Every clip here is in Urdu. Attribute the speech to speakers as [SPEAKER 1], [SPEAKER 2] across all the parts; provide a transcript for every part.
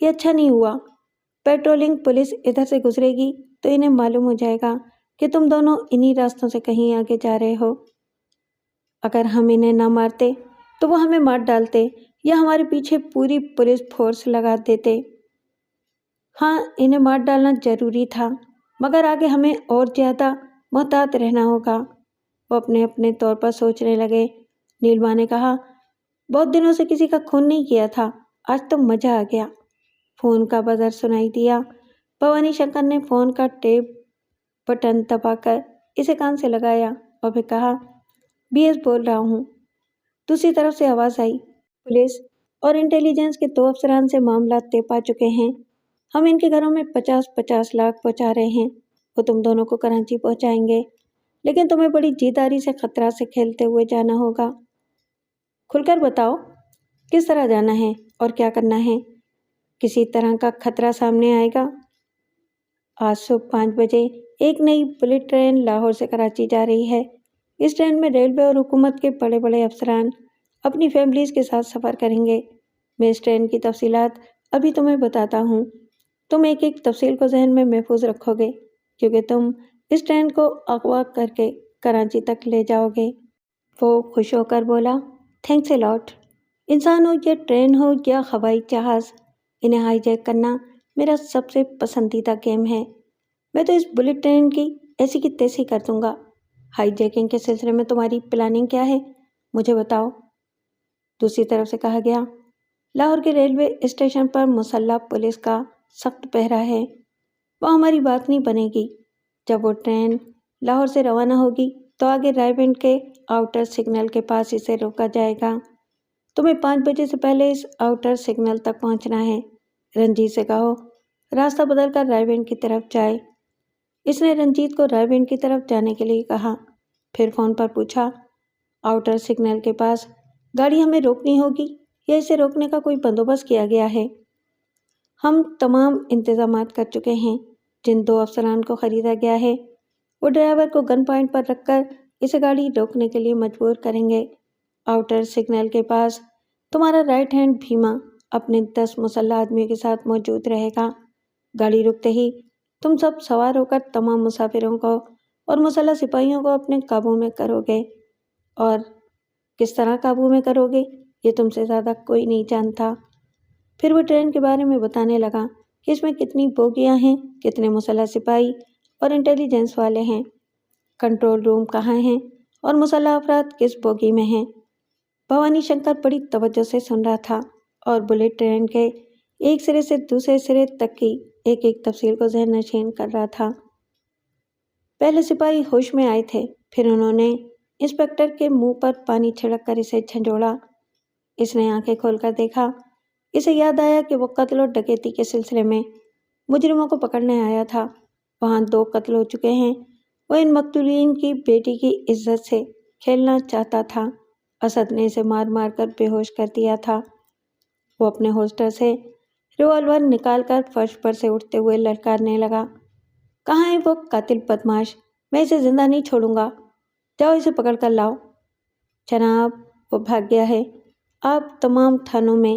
[SPEAKER 1] یہ اچھا نہیں ہوا۔ پیٹرولنگ پولیس ادھر سے گزرے گی تو انہیں معلوم ہو جائے گا کہ تم دونوں انہی راستوں سے کہیں آگے جا رہے ہو۔ اگر ہم انہیں نہ مارتے تو وہ ہمیں مار ڈالتے یا ہمارے پیچھے پوری پولیس فورس لگا دیتے۔ ہاں، انہیں مار ڈالنا ضروری تھا، مگر آگے ہمیں اور زیادہ محتاط رہنا ہوگا۔ وہ اپنے اپنے طور پر سوچنے لگے۔ نیلما نے کہا، بہت دنوں سے کسی کا خون نہیں کیا تھا، آج تو مزہ آ گیا۔ فون کا بزر سنائی دیا۔ بھوانی شنکر نے فون کا ٹیپ بٹن دبا کر اسے کان سے لگایا اور پھر کہا، بی ایس بول رہا ہوں۔ دوسری طرف سے آواز آئی، پولیس اور انٹیلیجنس کے 2 افسران سے معاملات طے پا چکے ہیں۔ ہم ان کے گھروں میں 50-50 لاکھ پہنچا رہے ہیں۔ وہ تم دونوں کو کراچی پہنچائیں گے، لیکن تمہیں بڑی جیداری سے خطرہ سے کھیلتے ہوئے جانا ہوگا۔ کھل کر بتاؤ، کس طرح جانا ہے اور کیا کرنا ہے؟ کسی طرح کا خطرہ سامنے آئے گا؟ آج صبح 5 بجے ایک نئی بلٹ ٹرین لاہور سے کراچی جا رہی ہے۔ اس ٹرین میں ریلوے اور حکومت کے بڑے بڑے افسران اپنی فیملیز کے ساتھ سفر کریں گے۔ میں اس ٹرین کی تفصیلات ابھی تمہیں بتاتا ہوں۔ تم ایک ایک تفصیل کو ذہن میں محفوظ رکھو گے، کیونکہ تم اس ٹرین کو اغوا کر کے کراچی تک لے جاؤ گے۔ وہ خوش ہو کر بولا، تھینکس اے لاٹ۔ انسان ہو یا ٹرین ہو یا ہوائی جہاز، انہیں ہائی جیک کرنا میرا سب سے پسندیدہ گیم ہے۔ میں تو اس بلٹ ٹرین کی ایسی کی تیسی کر دوں گا۔ ہائی جیکنگ کے سلسلے میں تمہاری پلاننگ کیا ہے؟ مجھے بتاؤ۔ دوسری طرف سے کہا گیا، لاہور کے ریلوے اسٹیشن پر مسلح پولیس کا سخت پہرا ہے۔ وہ ہماری بات نہیں بنے گی۔ جب وہ ٹرین لاہور سے روانہ ہوگی تو آگے رائے بینٹ کے آؤٹر سگنل کے پاس اسے روکا جائے گا۔ تمہیں 5 بجے سے پہلے اس آؤٹر سگنل تک پہنچنا ہے۔ رنجیت سے کہو راستہ بدل کر رائے بینٹ کی طرف جائے۔ اس نے رنجیت کو رائے بینٹ کی طرف جانے کے لیے کہا، پھر فون پر پوچھا، آؤٹر سگنل کے پاس گاڑی ہمیں روکنی ہوگی یا اسے روکنے کا کوئی بندوبست کیا گیا ہے؟ ہم تمام انتظامات کر چکے ہیں۔ جن 2 افسران کو خریدا گیا ہے وہ ڈرائیور کو گن پوائنٹ پر رکھ کر اسے گاڑی روکنے کے لیے مجبور کریں گے۔ آؤٹر سگنل کے پاس تمہارا رائٹ ہینڈ بھیما اپنے 10 مسلح آدمیوں کے ساتھ موجود رہے گا۔ گاڑی رکتے ہی تم سب سوار ہو کر تمام مسافروں کو اور مسلح سپاہیوں کو اپنے قابو میں کرو گے، اور کس طرح قابو میں کرو گے یہ تم سے زیادہ کوئی نہیں جانتا۔ پھر وہ ٹرین کے بارے میں بتانے لگا کہ اس میں کتنی بوگیاں ہیں، کتنے مسلح سپاہی اور انٹیلیجنس والے ہیں، کنٹرول روم کہاں ہیں اور مسلح افراد کس بوگی میں ہیں۔ بھوانی شنکر بڑی توجہ سے سن رہا تھا اور بلٹ ٹرین کے ایک سرے سے دوسرے سرے تک کی ایک ایک تفصیل کو ذہن نشین کر رہا تھا۔ پہلے سپاہی ہوش میں آئے تھے، پھر انہوں نے انسپکٹر کے منہ پر پانی چھڑک کر اسے جھنجھوڑا۔ اس نے آنکھیں کھول کر دیکھا۔ اسے یاد آیا کہ وہ قتل و ڈکیتی کے سلسلے میں مجرموں کو پکڑنے آیا تھا۔ وہاں 2 قتل ہو چکے ہیں۔ وہ ان مقتولین کی بیٹی کی عزت سے کھیلنا چاہتا تھا۔ اسد نے اسے مار مار کر بے ہوش کر دیا تھا۔ وہ اپنے ہولسٹر سے ریوالور نکال کر فرش پر سے اٹھتے ہوئے للکارنے لگا، کہاں ہے وہ قاتل بدماش؟ میں اسے زندہ نہیں چھوڑوں گا۔ جاؤ اسے پکڑ کر لاؤ۔ جناب، وہ بھاگ گیا ہے۔ آپ تمام تھانوں میں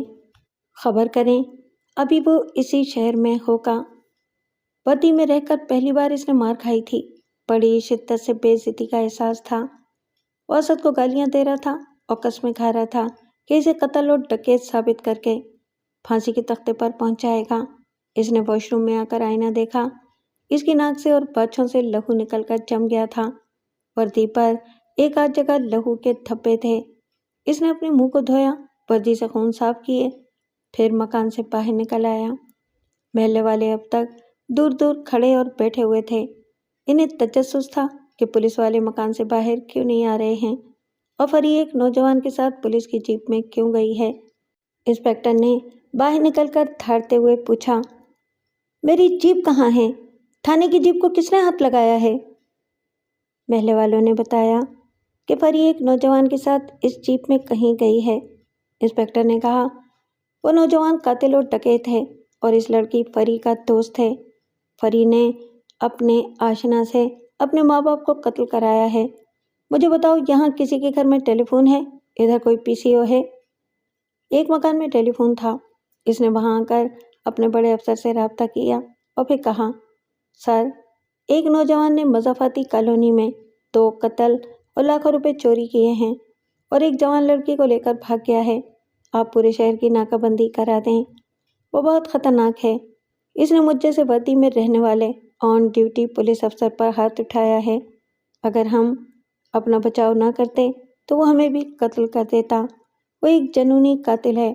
[SPEAKER 1] خبر کریں، ابھی وہ اسی شہر میں ہوگا۔ بدی میں رہ کر پہلی بار اس نے مار کھائی تھی۔ بڑی شدت سے بے عزتی کا احساس تھا۔ وہ اسد کو گالیاں دے رہا تھا اور قسمیں کھا رہا تھا کہ اسے قتل اور ڈکیت ثابت کر کے پھانسی کے تختے پر پہنچائے گا۔ اس نے واش روم میں آ کر آئینہ دیکھا۔ اس کی ناک سے اور بچھوں سے لہو نکل کر جم گیا تھا۔ وردی پر ایک آدھ جگہ لہو کے دھبے تھے۔ اس نے اپنے منہ کو دھویا، وردی سے خون صاف کیے، پھر مکان سے باہر نکل آیا۔ محلے والے اب تک دور دور کھڑے اور بیٹھے ہوئے تھے۔ انہیں تجسس تھا کہ پولیس والے مکان سے باہر کیوں نہیں آ رہے ہیں اور فری ایک نوجوان کے ساتھ پولیس کی جیپ میں کیوں گئی ہے۔ انسپکٹر نے باہر نکل کر دھاڑتے ہوئے پوچھا، میری جیپ کہاں ہے؟ تھانے کی جیپ کو کس نے ہاتھ لگایا ہے؟ محلے والوں نے بتایا کہ فری ایک نوجوان کے ساتھ اس جیپ میں کہیں گئی ہے۔ انسپکٹر نے کہا، وہ نوجوان قاتل اور ڈکیت ہے اور اس لڑکی فری کا دوست ہے۔ فری نے اپنے آشنا سے اپنے ماں باپ کو قتل کرایا ہے۔ مجھے بتاؤ، یہاں کسی کے گھر میں ٹیلی فون ہے؟ ادھر کوئی پی سی او ہے؟ ایک مکان میں ٹیلی فون تھا۔ اس نے وہاں آ کر اپنے بڑے افسر سے رابطہ کیا اور پھر کہا، سر، ایک نوجوان نے مضافاتی کالونی میں 2 قتل اور لاکھوں روپے چوری کیے ہیں اور ایک جوان لڑکی کو لے کر بھاگ گیا ہے۔ آپ پورے شہر کی ناکہ بندی کرا دیں، وہ بہت خطرناک ہے۔ اس نے مجھ جیسے وردی میں رہنے والے آن ڈیوٹی پولیس افسر پر ہاتھ اٹھایا ہے۔ اگر ہم اپنا بچاؤ نہ کرتے تو وہ ہمیں بھی قتل کر دیتا۔ وہ ایک جنونی قاتل ہے۔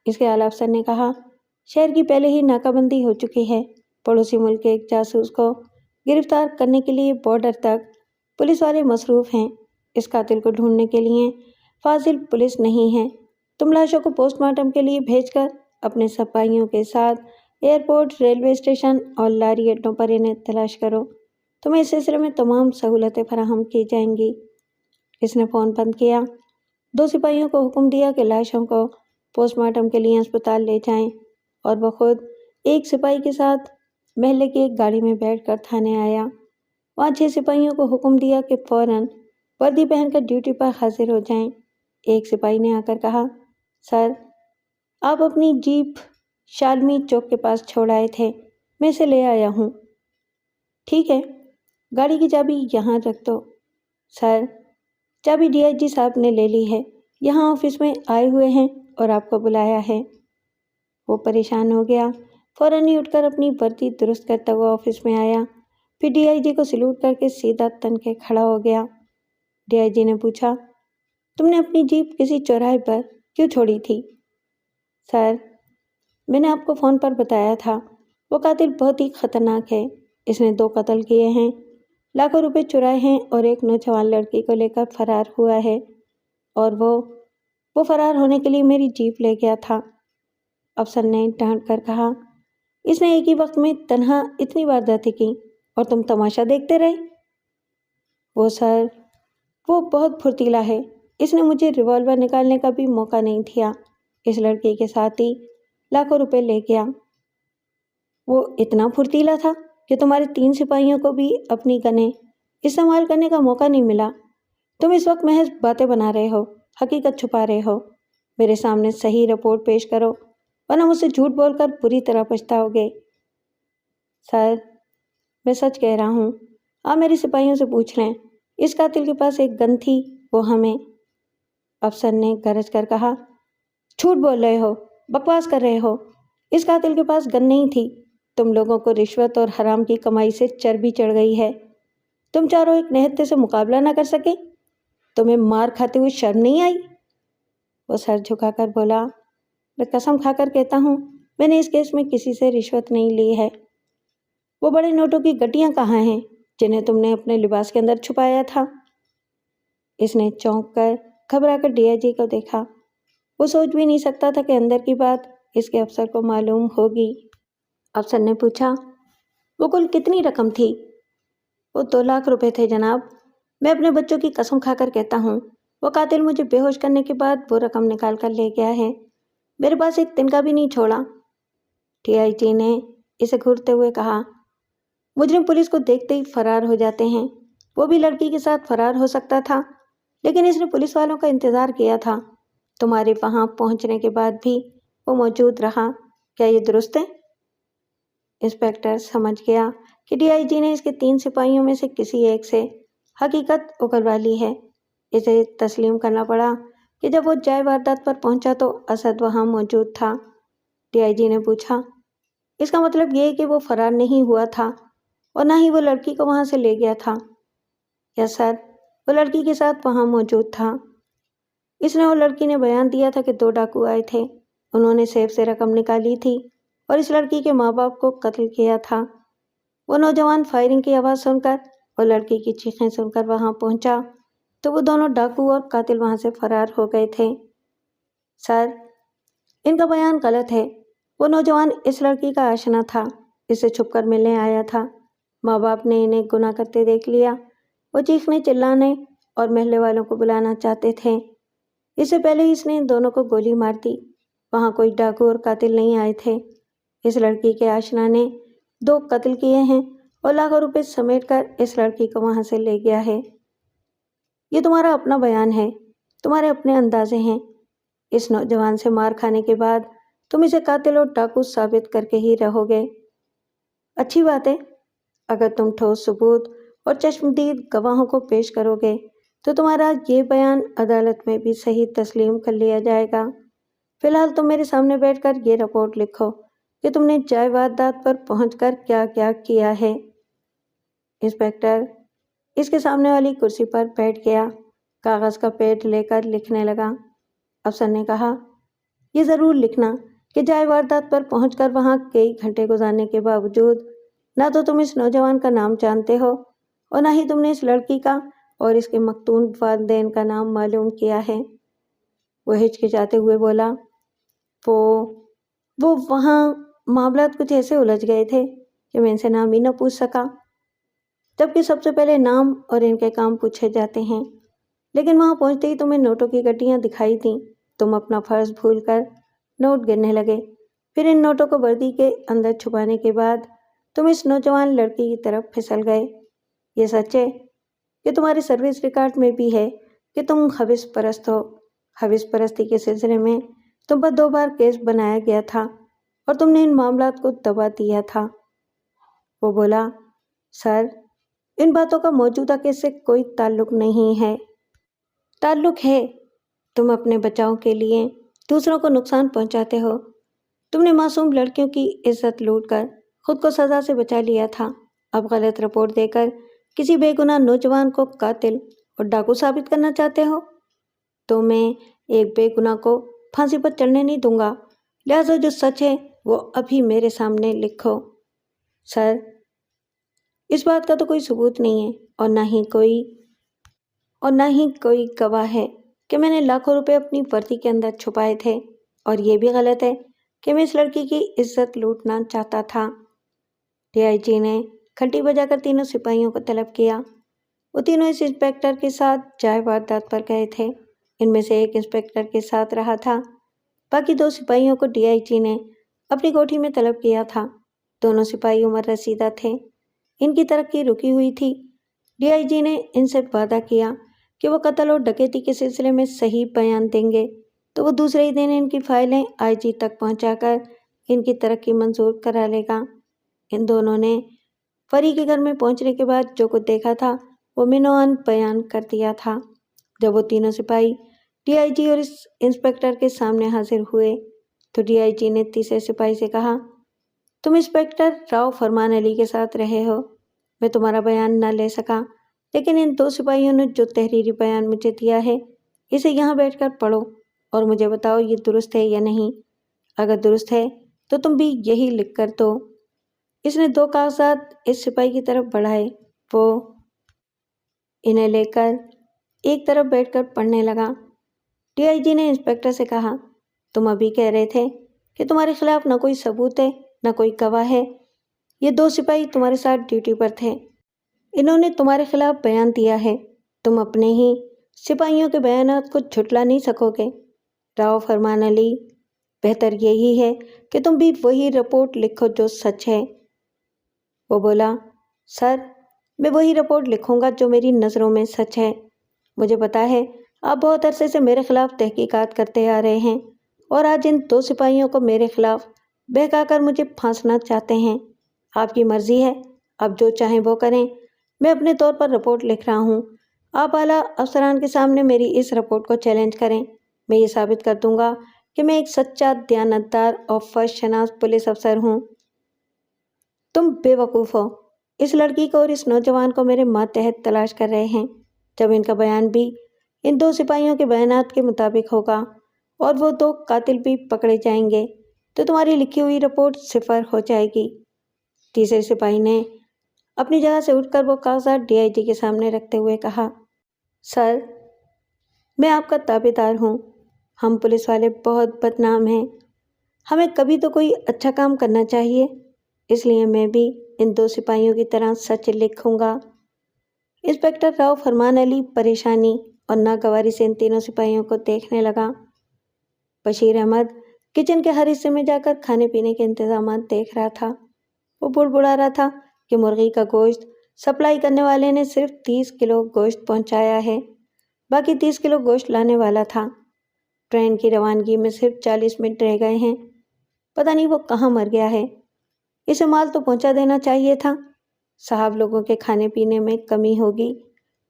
[SPEAKER 1] اس کے اعلیٰ افسر نے کہا، شہر کی پہلے ہی ناکہ بندی ہو چکی ہے۔ پڑوسی ملک کے ایک جاسوس کو گرفتار کرنے کے لیے بارڈر تک پولیس والے مصروف ہیں۔ اس قاتل کو ڈھونڈنے کے لیے فاضل پولیس نہیں ہے۔ تم لاشوں کو پوسٹ مارٹم کے لیے بھیج کر اپنے سپاہیوں کے ساتھ ایئرپورٹ، ریلوے اسٹیشن اور لاری اڈوں پر انہیں تلاش کرو۔ تمہیں اس سلسلے میں تمام سہولتیں فراہم کی جائیں گی۔ اس نے فون بند کیا۔ 2 سپاہیوں کو حکم دیا کہ لاشوں کو پوسٹ مارٹم کے لیے اسپتال لے جائیں اور وہ خود ایک سپاہی کے ساتھ محلے کی ایک گاڑی میں بیٹھ کر تھانے آیا۔ وہاں 6 سپاہیوں کو حکم دیا کہ فوراً وردی پہن کر ڈیوٹی پر حاضر ہو جائیں۔ ایک سپاہی نے آ کر کہا، سر، آپ اپنی جیپ شالمی چوک کے پاس چھوڑ آئے تھے، میں اسے لے آیا ہوں۔ ٹھیک ہے، گاڑی کی چابی یہاں رکھ دو۔ سر، چابی ڈی آئی جی صاحب نے لے لی ہے، یہاں آفس میں آئے ہوئے ہیں اور آپ کو بلایا ہے۔ وہ پریشان ہو گیا، فوراً ہی اٹھ کر اپنی وردی درست کرتا ہوا آفس میں آیا، پھر ڈی آئی جی کو سلوٹ کر کے سیدھا تن کے کھڑا ہو گیا۔ ڈی آئی جی نے پوچھا، تم نے اپنی جیپ کسی چوراہے پر کیوں چھوڑی تھی؟ سر، میں نے آپ کو فون پر بتایا تھا، وہ قاتل بہت ہی خطرناک ہے۔ اس نے 2 قتل کیے ہیں، لاکھوں روپے چرائے ہیں اور ایک نوجوان لڑکی کو لے کر فرار ہوا ہے، اور وہ فرار ہونے کے لیے میری جیپ لے گیا تھا۔ افسر نے ڈانٹ کر کہا، اس نے ایک ہی وقت میں تنہا اتنی وارداتیں کی اور تم تماشا دیکھتے رہے؟ سر، وہ بہت پھرتیلا ہے، اس نے مجھے ریوالور نکالنے کا بھی موقع نہیں دیا۔ اس لڑکی کے ساتھ ہی لاکھوں روپے لے گیا۔ وہ اتنا پھرتیلا تھا کہ تمہارے 3 سپاہیوں کو بھی اپنی گنیں استعمال کرنے کا موقع نہیں ملا۔ تم اس وقت محض باتیں بنا رہے ہو، حقیقت چھپا رہے ہو۔ میرے سامنے صحیح رپورٹ پیش کرو، ورنہ مجھ سے جھوٹ بول کر بری طرح پچھتاؤ گے۔ سر، میں سچ کہہ رہا ہوں، آپ میرے سپاہیوں سے پوچھ لیں، اس قاتل کے پاس ایک گن تھی، وہ ہمیں۔ افسر نے گرج کر کہا، جھوٹ بول رہے ہو، بکواس کر رہے ہو، اس قاتل کے پاس گن نہیں تھی۔ تم لوگوں کو رشوت اور حرام کی کمائی سے چربی چڑھ گئی ہے۔ تم چاروں ایک نہتے سے مقابلہ نہ کر سکے؟ تمہیں مار کھاتے ہوئے شرم نہیں آئی؟ وہ سر جھکا کر بولا، میں قسم کھا کر کہتا ہوں، میں نے اس کیس میں کسی سے رشوت نہیں لی ہے۔ وہ بڑے نوٹوں کی گٹیاں کہاں ہیں جنہیں تم نے اپنے لباس کے اندر چھپایا تھا؟ اس نے چونک کر گھبرا کر ڈی آئی جی کو دیکھا۔ وہ سوچ بھی نہیں سکتا تھا کہ اندر کی بات اس کے افسر کو معلوم ہوگی۔ افسر نے پوچھا، وہ کل کتنی رقم تھی؟ وہ 2 لاکھ روپے تھے جناب۔ میں اپنے بچوں کی قسم کھا کر کہتا ہوں، وہ قاتل مجھے بے ہوش کرنے کے بعد وہ رقم نکال کر لے گیا ہے، میرے پاس ایک تنکا بھی نہیں چھوڑا۔ ڈی آئی جی نے اسے گھورتے ہوئے کہا، مجرم پولیس کو دیکھتے ہی فرار ہو جاتے ہیں، وہ بھی لڑکی کے ساتھ فرار ہو سکتا تھا، لیکن اس نے پولیس والوں کا انتظار کیا تھا۔ تمہارے وہاں پہنچنے کے بعد بھی وہ موجود رہا، کیا یہ درست ہے؟ انسپکٹر سمجھ گیا کہ ڈی آئی جی نے اس کے 3 سپاہیوں میں سے کسی ایک سے حقیقت اگلوا لی ہے۔ اسے تسلیم کرنا پڑا کہ جب وہ جائے واردات پر پہنچا تو اسد وہاں موجود تھا۔ ڈی آئی جی نے پوچھا، اس کا مطلب یہ کہ وہ فرار نہیں ہوا تھا اور نہ ہی وہ لڑکی کو وہاں سے لے گیا تھا؟ یس سر، وہ لڑکی کے ساتھ وہاں موجود تھا۔ اس نے اور لڑکی نے بیان دیا تھا کہ 2 ڈاکو آئے تھے، انہوں نے سیف سے رقم نکالی تھی اور اس لڑکی کے ماں باپ کو قتل کیا تھا۔ وہ نوجوان فائرنگ کی آواز سن کر اور لڑکی کی چیخیں سن کر وہاں پہنچا تو وہ دونوں ڈاکو اور قاتل وہاں سے فرار ہو گئے تھے۔ سر، ان کا بیان غلط ہے، وہ نوجوان اس لڑکی کا آشنا تھا، اس سے چھپ کر ملنے آیا تھا۔ ماں باپ نے انہیں گناہ کرتے دیکھ لیا، وہ چیخنے چلانے اور محلے والوں کو بلانا چاہتے تھے۔ اس سے پہلے اس نے ان دونوں کو گولی مار دی۔ وہاں کوئی ڈاکو اور قاتل نہیں آئے تھے۔ اس لڑکی کے آشنا نے 2 قتل کیے ہیں اور لاکھوں روپے سمیٹ کر اس لڑکی کو وہاں سے لے گیا ہے۔ یہ تمہارا اپنا بیان ہے، تمہارے اپنے اندازے ہیں۔ اس نوجوان سے مار کھانے کے بعد تم اسے قاتل اور ڈاکو ثابت کر کے ہی رہو گے۔ اچھی بات ہے، اگر تم ٹھوس ثبوت اور چشمدید گواہوں کو پیش کرو گے تو تمہارا یہ بیان عدالت میں بھی صحیح تسلیم کر لیا جائے گا۔ فی الحال تم میرے سامنے بیٹھ کر یہ رپورٹ لکھو کہ تم نے جائے واردات پر پہنچ کر کیا کیا کیا ہے۔ انسپکٹر اس کے سامنے والی کرسی پر بیٹھ گیا، کاغذ کا پیڈ لے کر لکھنے لگا۔ افسر نے کہا، یہ ضرور لکھنا کہ جائے واردات پر پہنچ کر وہاں کئی گھنٹے گزارنے کے باوجود نہ تو تم اس نوجوان کا نام جانتے ہو اور نہ ہی تم نے اس لڑکی کا اور اس کے مقتول والدین کا نام معلوم کیا ہے۔ وہ ہچکچاتے ہوئے بولا، وہ وہاں معاملات کچھ ایسے الجھ گئے تھے کہ میں ان سے نام ہی نہ پوچھ سکا، جبکہ سب سے پہلے نام اور ان کے کام پوچھے جاتے ہیں۔ لیکن وہاں پہنچتے ہی تمہیں نوٹوں کی گڈیاں دکھائی دیں، تم اپنا فرض بھول کر نوٹ گننے لگے، پھر ان نوٹوں کو وردی کے اندر چھپانے کے بعد تم اس نوجوان لڑکی کی طرف پھسل گئے۔ یہ سچ ہے کہ تمہارے سروس ریکارڈ میں بھی ہے کہ تم حوث پرست ہو۔ حوث پرستی کے سلسلے میں تم پر 2 بار کیس بنایا گیا تھا اور تم نے ان معاملات کو دبا دیا تھا۔ وہ بولا، سر، ان باتوں کا موجودہ کیس سے کوئی تعلق نہیں ہے۔ تعلق ہے، تم اپنے بچاؤ کے لیے دوسروں کو نقصان پہنچاتے ہو۔ تم نے معصوم لڑکیوں کی عزت لوٹ کر خود کو سزا سے بچا لیا تھا، اب غلط رپورٹ دے کر کسی بے گناہ نوجوان کو قاتل اور ڈاکو ثابت کرنا چاہتے ہو۔ تو میں ایک بے گناہ کو پھانسی پر چڑھنے نہیں دوں گا، لہٰذا جو سچ ہے وہ ابھی میرے سامنے لکھو۔ سر، اس بات کا تو کوئی ثبوت نہیں ہے اور نہ ہی کوئی گواہ ہے کہ میں نے لاکھوں روپے اپنی وردی کے اندر چھپائے تھے، اور یہ بھی غلط ہے کہ میں اس لڑکی کی عزت لوٹنا چاہتا تھا۔ ڈی آئی جی نے گھنٹی بجا کر تینوں سپاہیوں کو طلب کیا۔ وہ تینوں اس انسپکٹر کے ساتھ جائے واردات پر گئے تھے۔ ان میں سے ایک انسپکٹر کے ساتھ رہا تھا، باقی 2 سپاہیوں کو ڈی آئی جی نے اپنی کوٹھی میں طلب کیا تھا۔ دونوں سپاہی عمر رسیدہ تھے، ان کی ترقی رکی ہوئی تھی۔ ڈی آئی جی نے ان سے وعدہ کیا کہ وہ قتل اور ڈکیتی کے سلسلے میں صحیح بیان دیں گے تو وہ دوسرے ہی دن ان کی فائلیں آئی جی تک پہنچا کر ان کی ترقی منظور کرا لے گا۔ ان دونوں نے فری کے گھر میں پہنچنے کے بعد جو کچھ دیکھا تھا وہ منوعاً بیان کر دیا تھا۔ جب وہ تینوں سپاہی ڈی آئی جی اور اس انسپکٹر کے سامنے حاضر ہوئے تو ڈی آئی جی نے تیسرے سپاہی سے کہا، تم انسپکٹر راؤ فرمان علی کے ساتھ رہے ہو۔ میں تمہارا بیان نہ لے سکا، لیکن ان 2 سپاہیوں نے جو تحریری بیان مجھے دیا ہے اسے یہاں بیٹھ کر پڑھو اور مجھے بتاؤ یہ درست ہے یا نہیں۔ اگر درست ہے تو تم بھی یہی لکھ کر دو۔ اس نے 2 کاغذات اس سپاہی کی طرف بڑھائے، وہ انہیں لے کر ایک طرف بیٹھ کر پڑھنے لگا۔ ڈی آئی جی نے انسپکٹر سے کہا، تم ابھی کہہ رہے تھے کہ تمہارے خلاف نہ کوئی ثبوت ہے نہ کوئی گواہ ہے۔ یہ 2 سپاہی تمہارے ساتھ ڈیوٹی پر تھے، انہوں نے تمہارے خلاف بیان دیا ہے، تم اپنے ہی سپاہیوں کے بیانات کو جھٹلا نہیں سکو گے۔ راؤ فرمان علی، بہتر یہی ہے کہ تم بھی وہی رپورٹ لکھو جو سچ ہے۔ وہ بولا، سر، میں وہی رپورٹ لکھوں گا جو میری نظروں میں سچ ہے۔ مجھے پتا ہے آپ بہت عرصے سے میرے خلاف تحقیقات کرتے آ رہے ہیں اور آج ان 2 سپاہیوں کو میرے خلاف بہکا کر مجھے پھانسنا چاہتے ہیں۔ آپ کی مرضی ہے، آپ جو چاہیں وہ کریں، میں اپنے طور پر رپورٹ لکھ رہا ہوں۔ آپ اعلیٰ افسران کے سامنے میری اس رپورٹ کو چیلنج کریں، میں یہ ثابت کر دوں گا کہ میں ایک سچا، دیانتدار اور فرض شناس پولیس افسر ہوں۔ تم بے وقوف ہو، اس لڑکی کو اور اس نوجوان کو میرے ماتحت تلاش کر رہے ہیں۔ جب ان کا بیان بھی ان 2 سپاہیوں کے بیانات کے مطابق ہوگا اور وہ 2 قاتل بھی پکڑے جائیں گے تو تمہاری لکھی ہوئی رپورٹ صفر ہو جائے گی۔ تیسرے سپاہی نے اپنی جگہ سے اٹھ کر وہ کاغذات ڈی آئی جی کے سامنے رکھتے ہوئے کہا، سر، میں آپ کا تابع دار ہوں۔ ہم پولیس والے بہت بدنام ہیں، ہمیں کبھی تو کوئی اچھا کام کرنا چاہیے، اس لیے میں بھی ان 2 سپاہیوں کی طرح سچ لکھوں گا۔ انسپکٹر راؤ فرمان علی پریشانی اور ناگواری سے ان تینوں سپاہیوں کو دیکھنے لگا۔ بشیر احمد کچن کے ہر حصے میں جا کر کھانے پینے کے انتظامات دیکھ رہا تھا۔ وہ بڑبڑا رہا تھا کہ مرغی کا گوشت سپلائی کرنے والے نے صرف 30 کلو گوشت پہنچایا ہے، باقی 30 کلو گوشت لانے والا تھا۔ ٹرین کی روانگی میں صرف 40 منٹ رہ گئے ہیں، پتہ نہیں وہ کہاں مر گیا ہے۔ اسے مال تو پہنچا دینا چاہیے تھا۔ صاحب لوگوں کے کھانے پینے میں کمی ہوگی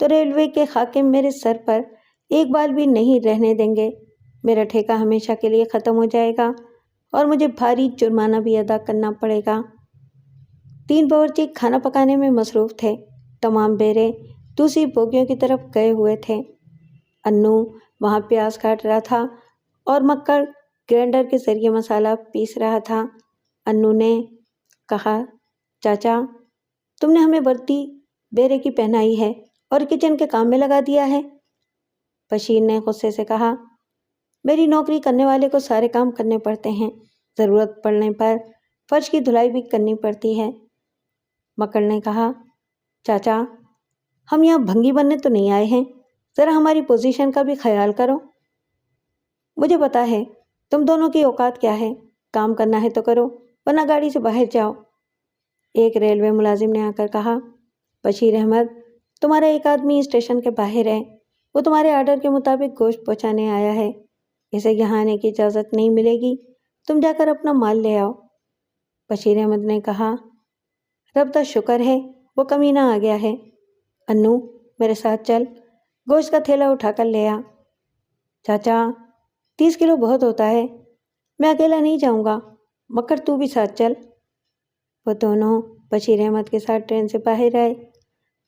[SPEAKER 1] تو ریلوے کے حاکم میرے سر پر ایک بال بھی نہیں رہنے دیں گے۔ میرا ٹھیکہ ہمیشہ کے لیے ختم ہو جائے گا اور مجھے بھاری جرمانہ بھی ادا کرنا پڑے گا۔ 3 باورچی کھانا پکانے میں مصروف تھے۔ تمام بیرے دوسری بوگیوں کی طرف گئے ہوئے تھے۔ انو وہاں پیاز کاٹ رہا تھا اور مکڑ گرینڈر کے ذریعے مسالہ پیس رہا تھا۔ انو نے کہا، چاچا تم نے ہمیں وردی بیرے کی پہنائی ہے اور کچن کے کام میں لگا دیا ہے۔ بشیر نے غصے سے کہا، میری نوکری کرنے والے کو سارے کام کرنے پڑتے ہیں، ضرورت پڑنے پر فرش کی دھلائی بھی کرنی پڑتی ہے۔ مکڑ نے کہا، چاچا ہم یہاں بھنگی بننے تو نہیں آئے ہیں، ذرا ہماری پوزیشن کا بھی خیال کرو۔ مجھے پتا ہے تم دونوں کی اوقات کیا ہے، کام کرنا ہے تو کرو ورنہ گاڑی سے باہر جاؤ۔ ایک ریلوے ملازم نے آ کر کہا، بشیر احمد تمہارا ایک آدمی اسٹیشن کے باہر ہے، وہ تمہارے آرڈر کے مطابق گوشت پہنچانے آیا ہے، اسے یہاں آنے کی اجازت نہیں ملے گی، تم جا کر اپنا مال لے آؤ۔ بشیر احمد نے کہا، رب کا شکر ہے وہ کمینہ آ گیا ہے۔ انو میرے ساتھ چل، گوشت کا تھیلا اٹھا کر لے آ۔ چاچا 30 کلو بہت ہوتا ہے، میں اکیلا نہیں جاؤں گا، مکر تو بھی ساتھ چل۔ وہ دونوں بشیر احمد کے ساتھ ٹرین سے باہر آئے،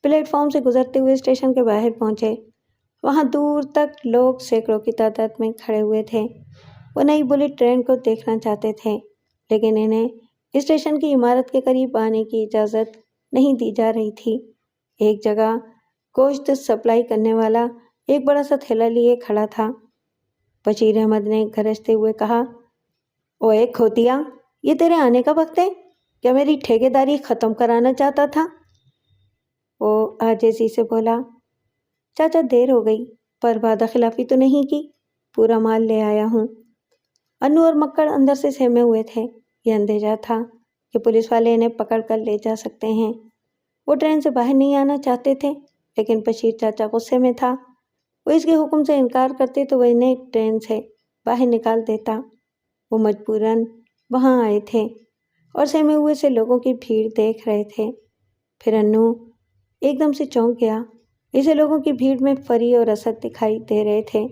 [SPEAKER 1] پلیٹ فارم سے گزرتے ہوئے اسٹیشن کے باہر پہنچے۔ وہاں دور تک لوگ سینکڑوں کی تعداد میں کھڑے ہوئے تھے۔ وہ نئی بلٹ ٹرین کو دیکھنا چاہتے تھے لیکن انہیں اسٹیشن کی عمارت کے قریب آنے کی اجازت نہیں دی جا رہی تھی۔ ایک جگہ گوشت سپلائی کرنے والا ایک بڑا سا تھیلا لیے کھڑا تھا۔ بشیر احمد نے گرجتے ہوئے کہا، اوے کھوتیا، یہ تیرے آنے کا وقت ہے؟ کیا میری ٹھیکیداری ختم کرانا چاہتا تھا؟ وہ عاجزی سے بولا، چاچا دیر ہو گئی پر وعدہ خلافی تو نہیں کی، پورا مال لے آیا ہوں۔ انو اور مکڑ اندر سے سہمے ہوئے تھے۔ یہ اندیشہ تھا کہ پولیس والے انہیں پکڑ کر لے جا سکتے ہیں۔ وہ ٹرین سے باہر نہیں آنا چاہتے تھے لیکن بشیر چاچا غصے میں تھا۔ وہ اس کے حکم سے انکار کرتے تو وہ انہیں ٹرین سے باہر نکال دیتا۔ وہ مجبوراً وہاں آئے تھے اور سہمے ہوئے سے لوگوں کی بھیڑ دیکھ رہے تھے۔ پھر انو ایک دم سے چونک گیا۔ اسے لوگوں کی بھیڑ میں پری اور اسد دکھائی دے رہے تھے۔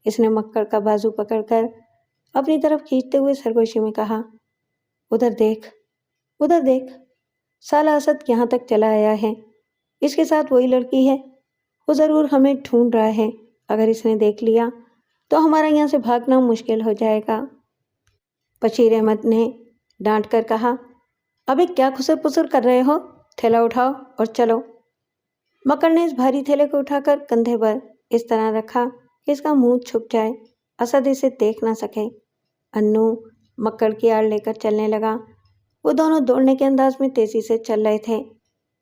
[SPEAKER 1] اس نے مکڑ کا بازو پکڑ کر اپنی طرف کھینچتے ہوئے سرگوشی میں کہا، ادھر دیکھ، ادھر دیکھ، سالہ اسد یہاں تک چلا آیا ہے، اس کے ساتھ وہی لڑکی ہے، وہ ضرور ہمیں ڈھونڈ رہا ہے، اگر اس نے دیکھ لیا تو ہمارا یہاں سے بھاگنا مشکل ہو جائے گا۔ بشیر احمد نے ڈانٹ کر کہا، ابے کیا خسر پسر کر رہے ہو، تھیلا اٹھاؤ اور چلو۔ مکڑ نے اس بھاری تھیلے کو اٹھا کر کندھے پر اس طرح رکھا کہ اس کا منہ چھپ جائے، اسد اسے دیکھ نہ سکے۔ انو مکڑ کی آڑ لے کر چلنے لگا۔ وہ دونوں دوڑنے کے انداز میں تیزی سے چل رہے تھے۔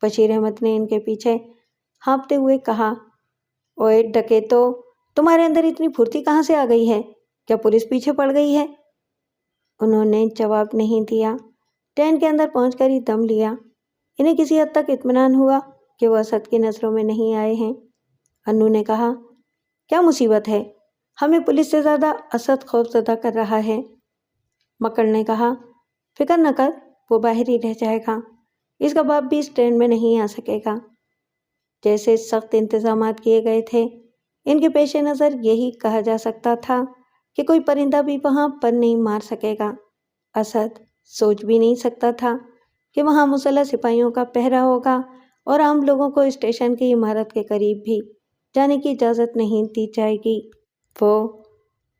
[SPEAKER 1] بشیر احمد نے ان کے پیچھے ہانپتے ہوئے کہا، اوے ڈکیتو، تمہارے اندر اتنی پھرتی کہاں سے آ گئی ہے؟ کیا پولیس پیچھے پڑ گئی ہے؟ انہوں نے جواب نہیں دیا۔ ٹرین کے اندر پہنچ کر ہی دم لیا۔ انہیں کسی حد تک اطمینان ہوا کہ وہ اسد کی نظروں میں نہیں آئے ہیں۔ انو نے کہا، کیا مصیبت ہے؟ ہمیں پولیس سے زیادہ اسد خوف زدہ کر رہا ہے۔ مکڑ نے کہا، فکر نہ کر، وہ باہر ہی رہ جائے گا، اس کا باپ بھی اس ٹرین میں نہیں آ سکے گا۔ جیسے سخت انتظامات کیے گئے تھے، ان کے پیش نظر یہی کہا جا سکتا تھا کہ کوئی پرندہ بھی وہاں پر نہیں مار سکے گا۔ اسد سوچ بھی نہیں سکتا تھا کہ وہاں مسلح سپاہیوں کا پہرا ہوگا اور عام لوگوں کو اسٹیشن کی عمارت کے قریب بھی جانے کی اجازت نہیں دی جائے گی۔ وہ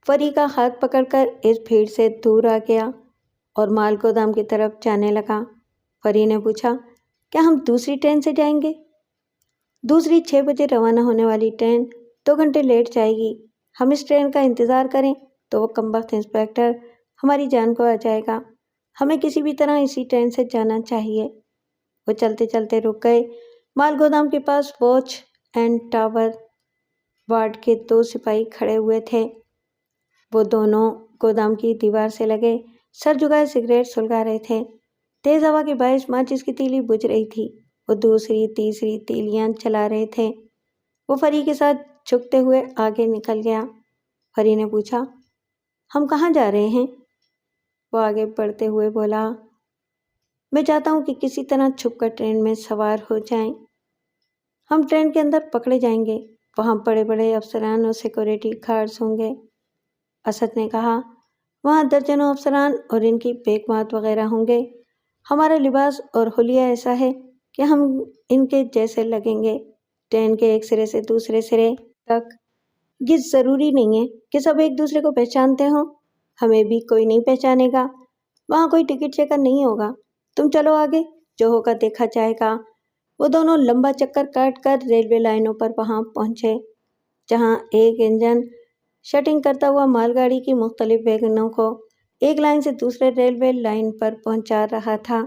[SPEAKER 1] پری کا ہاتھ پکڑ کر اس بھیڑ سے دور آ گیا اور مال گودام کی طرف جانے لگا۔ پری نے پوچھا، کیا ہم دوسری ٹرین سے جائیں گے؟ دوسری 6 بجے روانہ ہونے والی ٹرین 2 گھنٹے لیٹ جائے گی۔ ہم اس ٹرین کا انتظار کریں تو وہ کمبخت انسپکٹر ہماری جان کو آ جائے گا۔ ہمیں کسی بھی طرح اسی ٹرین سے جانا چاہیے۔ وہ چلتے چلتے رک گئے۔ مال گودام کے پاس واچ اینڈ ٹاور وارڈ کے 2 سپاہی کھڑے ہوئے تھے۔ وہ دونوں گودام کی دیوار سے لگے سر جھکائے سگریٹ سلگا رہے تھے۔ تیز ہوا کے باعث ماچس کی تیلی بجھ رہی تھی۔ وہ دوسری تیسری تیلیاں چلا رہے تھے۔ وہ پری کے ساتھ جھکتے ہوئے آگے نکل گیا۔ پری نے پوچھا، ہم کہاں جا رہے ہیں؟ وہ آگے بڑھتے ہوئے بولا، میں چاہتا ہوں کہ کسی طرح چھپ کر ٹرین میں سوار ہو جائیں۔ ہم ٹرین کے اندر پکڑے جائیں گے، وہاں بڑے بڑے افسران اور سیکورٹی گارڈز ہوں گے۔ اسد نے کہا، وہاں درجنوں افسران اور ان کی بیگمات وغیرہ ہوں گے۔ ہمارا لباس اور حلیہ ایسا ہے کہ ہم ان کے جیسے لگیں گے۔ ٹرین کے ایک سرے سے دوسرے سرے تک یہ ضروری نہیں ہے کہ سب ایک دوسرے کو پہچانتے ہوں، ہمیں بھی کوئی نہیں پہچانے گا۔ وہاں کوئی ٹکٹ چیکر نہیں ہوگا۔ تم چلو آگے، جو ہوگا دیکھا جائے گا۔ وہ دونوں لمبا چکر کاٹ کر ریلوے لائنوں پر وہاں پہنچے، جہاں ایک انجن شٹنگ کرتا ہوا مال گاڑی کی مختلف ویگنوں کو ایک لائن سے دوسرے ریلوے لائن پر پہنچا رہا تھا۔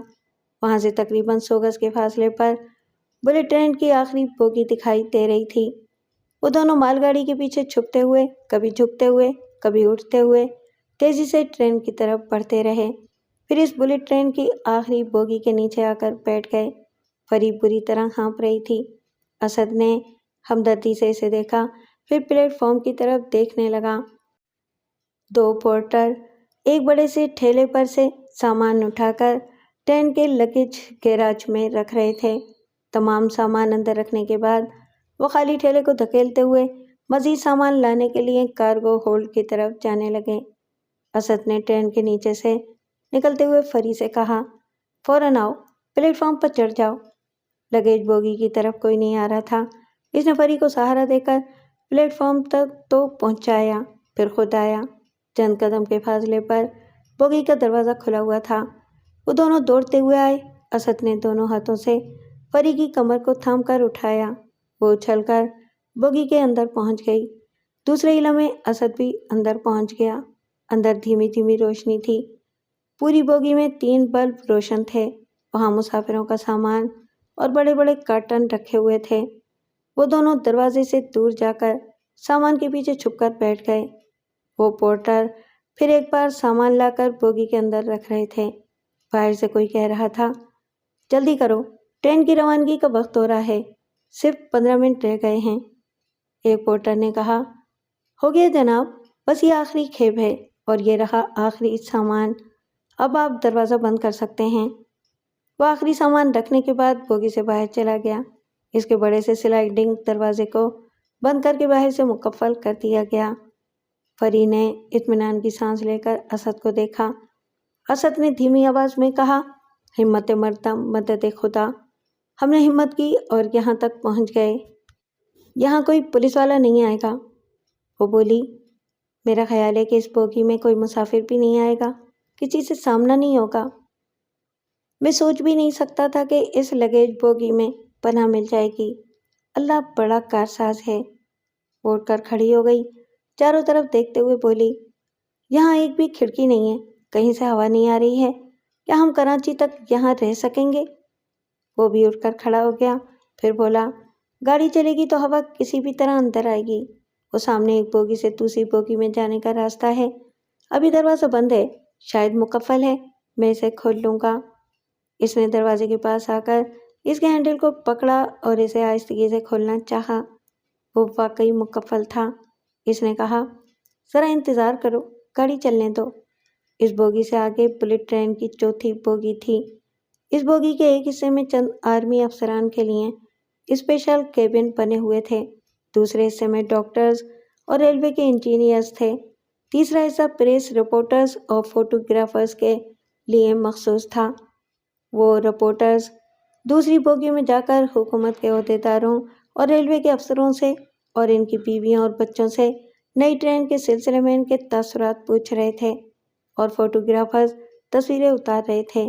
[SPEAKER 1] وہاں سے تقریباً 100 گز کے فاصلے پر بلٹ ٹرین کی آخری بوگی دکھائی دے رہی تھی۔ وہ دونوں مال گاڑی کے پیچھے چھپتے ہوئے، کبھی جھکتے ہوئے، کبھی اٹھتے ہوئے تیزی سے ٹرین کی طرف بڑھتے رہے، پھر اس بلٹ ٹرین کی آخری بوگی کے نیچے آ کر بیٹھ گئے۔ پری بری طرح ہانپ رہی تھی۔ اسد نے ہمدردی سے اسے دیکھا، پھر پلیٹ فارم کی طرف دیکھنے لگا۔ 2 پورٹر ایک بڑے سے ٹھیلے پر سے سامان اٹھا کر ٹرین کے لگیج گیراج میں رکھ رہے تھے۔ تمام سامان اندر رکھنے کے بعد وہ خالی ٹھیلے کو دھکیلتے ہوئے مزید سامان لانے کے لیے کارگو ہولڈ کی طرف جانے لگے۔ اسد نے ٹرین کے نیچے سے نکلتے ہوئے فری سے کہا، فوراً آؤ، پلیٹ فارم پر چڑھ جاؤ۔ لگیج بوگی کی طرف کوئی نہیں آ رہا تھا۔ اس نے فری کو سہارا دے کر پلیٹ فارم تک تو پہنچایا، پھر خود آیا۔ چند قدم کے فاصلے پر بوگی کا دروازہ کھلا ہوا تھا۔ وہ دونوں دوڑتے ہوئے آئے۔ اسد نے دونوں ہاتھوں سے فری کی کمر کو تھام کر اٹھایا۔ وہ اچھل کر بوگی کے اندر پہنچ گئی۔ دوسرے ہی لمحے اسد بھی اندر پہنچ گیا۔ اندر دھیمی دھیمی روشنی تھی۔ پوری بوگی میں 3 بلب روشن تھے۔ وہاں مسافروں کا سامان اور بڑے بڑے کارٹن رکھے ہوئے تھے۔ وہ دونوں دروازے سے دور جا کر سامان کے پیچھے چھپ کر بیٹھ گئے۔ وہ پورٹر پھر ایک بار سامان لا کر بوگی کے اندر رکھ رہے تھے۔ باہر سے کوئی کہہ رہا تھا، جلدی کرو، ٹرین کی روانگی کا وقت ہو رہا ہے، صرف 15 منٹ رہ گئے ہیں۔ ایک پورٹر نے کہا، ہو گیا جناب، بس یہ آخری کھیپ ہے اور یہ رہا آخری سامان، اب آپ دروازہ بند کر سکتے ہیں۔ وہ آخری سامان رکھنے کے بعد بوگی سے باہر چلا گیا۔ اس کے بڑے سے سلائڈنگ دروازے کو بند کر کے باہر سے مقفل کر دیا گیا۔ فری نے اطمینان کی سانس لے کر اسد کو دیکھا۔ اسد نے دھیمی آواز میں کہا، ہمت مردہ مدد خدا، ہم نے ہمت کی اور یہاں تک پہنچ گئے۔ یہاں کوئی پولیس والا نہیں آئے گا۔ وہ بولی، میرا خیال ہے کہ اس بوگی میں کوئی مسافر بھی نہیں آئے گا، کسی سے سامنا نہیں ہوگا۔ میں سوچ بھی نہیں سکتا تھا کہ اس لگیج بوگی میں پناہ مل جائے گی۔ اللہ بڑا کارساز ہے۔ وہ اٹھ کر کھڑی ہو گئی، چاروں طرف دیکھتے ہوئے بولی، یہاں ایک بھی کھڑکی نہیں ہے، کہیں سے ہوا نہیں آ رہی ہے، کیا ہم کراچی تک یہاں رہ سکیں گے؟ وہ بھی اٹھ کر کھڑا ہو گیا، پھر بولا، گاڑی چلے گی تو ہوا کسی بھی طرح اندر آئے گی۔ وہ سامنے ایک بوگی سے دوسری بوگی میں جانے کا راستہ ہے، ابھی دروازہ بند ہے، شاید مقفل ہے، میں اسے کھول لوں گا۔ اس نے دروازے کے پاس آ کر اس کے ہینڈل کو پکڑا اور اسے آہستگی سے کھولنا چاہا۔ وہ واقعی مقفل تھا۔ اس نے کہا، ذرا انتظار کرو، گاڑی چلنے دو۔ اس بوگی سے آگے بلٹ ٹرین کی چوتھی بوگی تھی۔ اس بوگی کے ایک حصے میں چند آرمی افسران کے لیے اسپیشل کیبن بنے ہوئے تھے، دوسرے حصے میں ڈاکٹرز اور ریلوے کے انجینئرز تھے، تیسرا حصہ پریس رپورٹرز اور فوٹوگرافرز کے لیے مخصوص تھا۔ وہ رپورٹرز دوسری بوگی میں جا کر حکومت کے عہدیداروں اور ریلوے کے افسروں سے اور ان کی بیویوں اور بچوں سے نئی ٹرین کے سلسلے میں ان کے تاثرات پوچھ رہے تھے، اور فوٹوگرافرز تصویریں اتار رہے تھے۔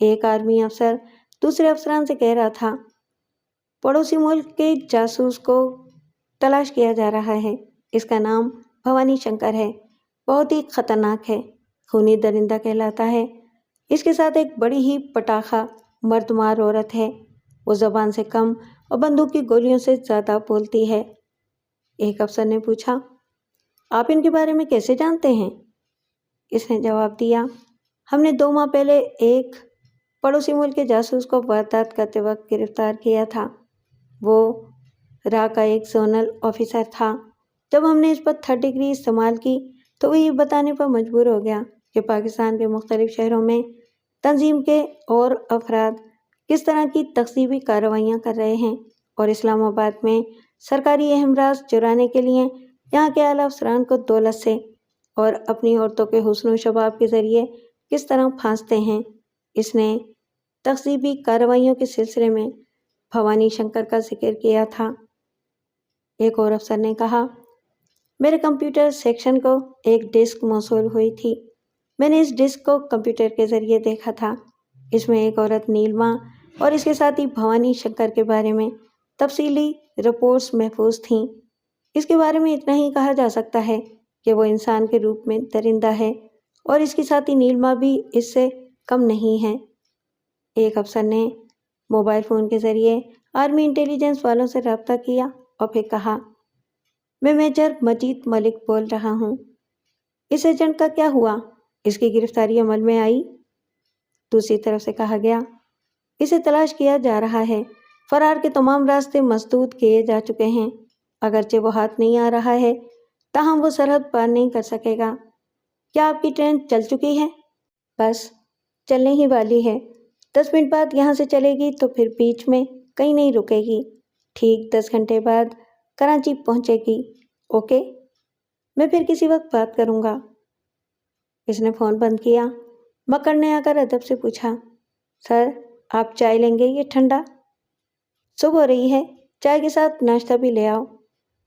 [SPEAKER 1] ایک آرمی افسر دوسرے افسران سے کہہ رہا تھا، پڑوسی ملک کے جاسوس کو تلاش کیا جا رہا ہے، اس کا نام بھوانی شنکر ہے، بہت ہی خطرناک ہے، خونی درندہ کہلاتا ہے، اس کے ساتھ ایک بڑی ہی پٹاخہ مردمار عورت ہے، وہ زبان سے کم اور بندوق کی گولیوں سے زیادہ بولتی ہے۔ ایک افسر نے پوچھا، آپ ان کے بارے میں کیسے جانتے ہیں؟ اس نے جواب دیا، ہم نے 2 ماہ پہلے ایک پڑوسی ملک کے جاسوس کو واردات کرتے وقت گرفتار کیا تھا۔ وہ را کا ایک زونل آفیسر تھا۔ جب ہم نے اس پر 3rd ڈگری استعمال کی تو وہ یہ بتانے پر مجبور ہو گیا کہ پاکستان کے مختلف شہروں میں تنظیم کے اور افراد کس طرح کی تخریبی کارروائیاں کر رہے ہیں اور اسلام آباد میں سرکاری اہم راز چرانے کے لیے یہاں کے اعلیٰ افسران کو دولت سے اور اپنی عورتوں کے حسن و شباب کے ذریعے کس طرح پھانستے ہیں۔ اس نے تخریبی کارروائیوں کے سلسلے میں بھوانی شنکر کا ذکر کیا تھا۔ ایک اور افسر نے کہا، میرے کمپیوٹر سیکشن کو ایک ڈسک موصول ہوئی تھی۔ میں نے اس ڈسک کو کمپیوٹر کے ذریعے دیکھا تھا۔ اس میں ایک عورت نیلما اور اس کے ساتھی بھوانی شنکر کے بارے میں تفصیلی رپورٹس محفوظ تھیں۔ اس کے بارے میں اتنا ہی کہا جا سکتا ہے کہ وہ انسان کے روپ میں درندہ ہے اور اس کی ساتھی نیلما بھی اس سے کم نہیں ہے۔ ایک افسر نے موبائل فون کے ذریعے آرمی انٹیلیجنس والوں سے رابطہ کیا اور پھر کہا، میں میجر مجید ملک بول رہا ہوں۔ اس ایجنٹ کا کیا ہوا؟ اس کی گرفتاری عمل میں آئی؟ دوسری طرف سے کہا گیا، اسے تلاش کیا جا رہا ہے۔ فرار کے تمام راستے مسدود کیے جا چکے ہیں۔ اگرچہ وہ ہاتھ نہیں آ رہا ہے تاہم وہ سرحد پار نہیں کر سکے گا۔ کیا آپ کی ٹرین چل چکی ہے؟ بس چلنے ہی والی ہے۔ 10 منٹ بعد یہاں سے چلے گی تو پھر بیچ میں کہیں نہیں رکے گی۔ ٹھیک 10 گھنٹے بعد کراچی پہنچے گی۔ اوکے، میں پھر کسی وقت بات کروں گا۔ اس نے فون بند کیا۔ مکڑ نے آ کر ادب سے پوچھا، سر آپ چائے لیں گے یا ٹھنڈا؟ صبح ہو رہی ہے، چائے کے ساتھ ناشتہ بھی لے آؤ۔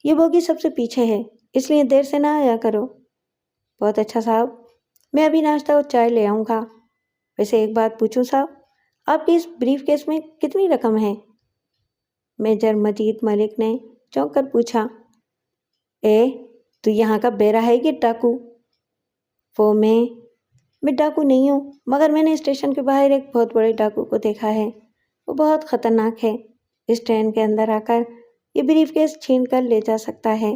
[SPEAKER 1] یہ بوگی سب سے پیچھے ہے، اس لیے دیر سے نہ آیا کرو۔ بہت اچھا صاحب، میں ابھی ناشتہ اور چائے لے آؤں گا۔ ویسے ایک بات پوچھوں صاحب، آپ کے اس بریف کیس میں کتنی رقم ہے؟ میجر مجید ملک نے چونک کر پوچھا۔ تو یہاں کا بیرا ہے کہ ڈاکو؟ وہ میں ڈاکو نہیں ہوں، مگر میں نے اسٹیشن کے باہر ایک بہت بڑے ڈاکو کو دیکھا ہے۔ وہ بہت خطرناک ہے۔ اس ٹرین کے اندر آ کر یہ بریف کیس چھین کر لے جا سکتا ہے۔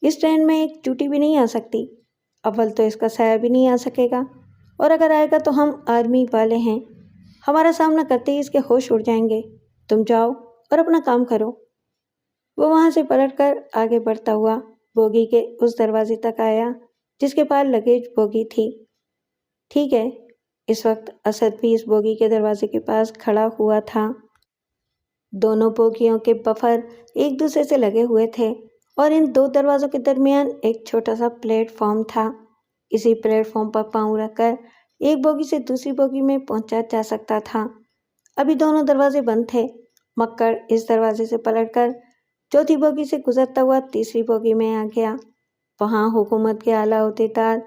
[SPEAKER 1] اس ٹرین میں ایک چوٹی بھی نہیں آ سکتی۔ اول تو اس کا سایہ بھی نہیں آ سکے گا، اور اگر آئے گا تو ہم آرمی والے ہیں، ہمارا سامنا کرتے ہی اس کے ہوش اڑ جائیں گے۔ تم جاؤ اور اپنا کام کرو۔ وہ وہاں سے پلٹ کر آگے بڑھتا ہوا بوگی کے اس دروازے تک آیا جس کے پاس لگیج بوگی تھی۔ ٹھیک ہے، اس وقت اسد بھی اس بوگی کے دروازے کے پاس کھڑا ہوا تھا۔ دونوں بوگیوں کے بفر ایک دوسرے سے لگے ہوئے تھے اور ان دو دروازوں کے درمیان ایک چھوٹا سا پلیٹ فارم تھا۔ اسی پلیٹ فارم پر پاؤں رکھ کر ایک بوگی سے دوسری بوگی میں پہنچا جا سکتا تھا۔ ابھی دونوں دروازے بند تھے۔ مکڑ اس دروازے سے پلٹ کر چوتھی بوگی سے گزرتا ہوا تیسری بوگی میں آ گیا۔ وہاں حکومت کے اعلیٰ عہدیدار،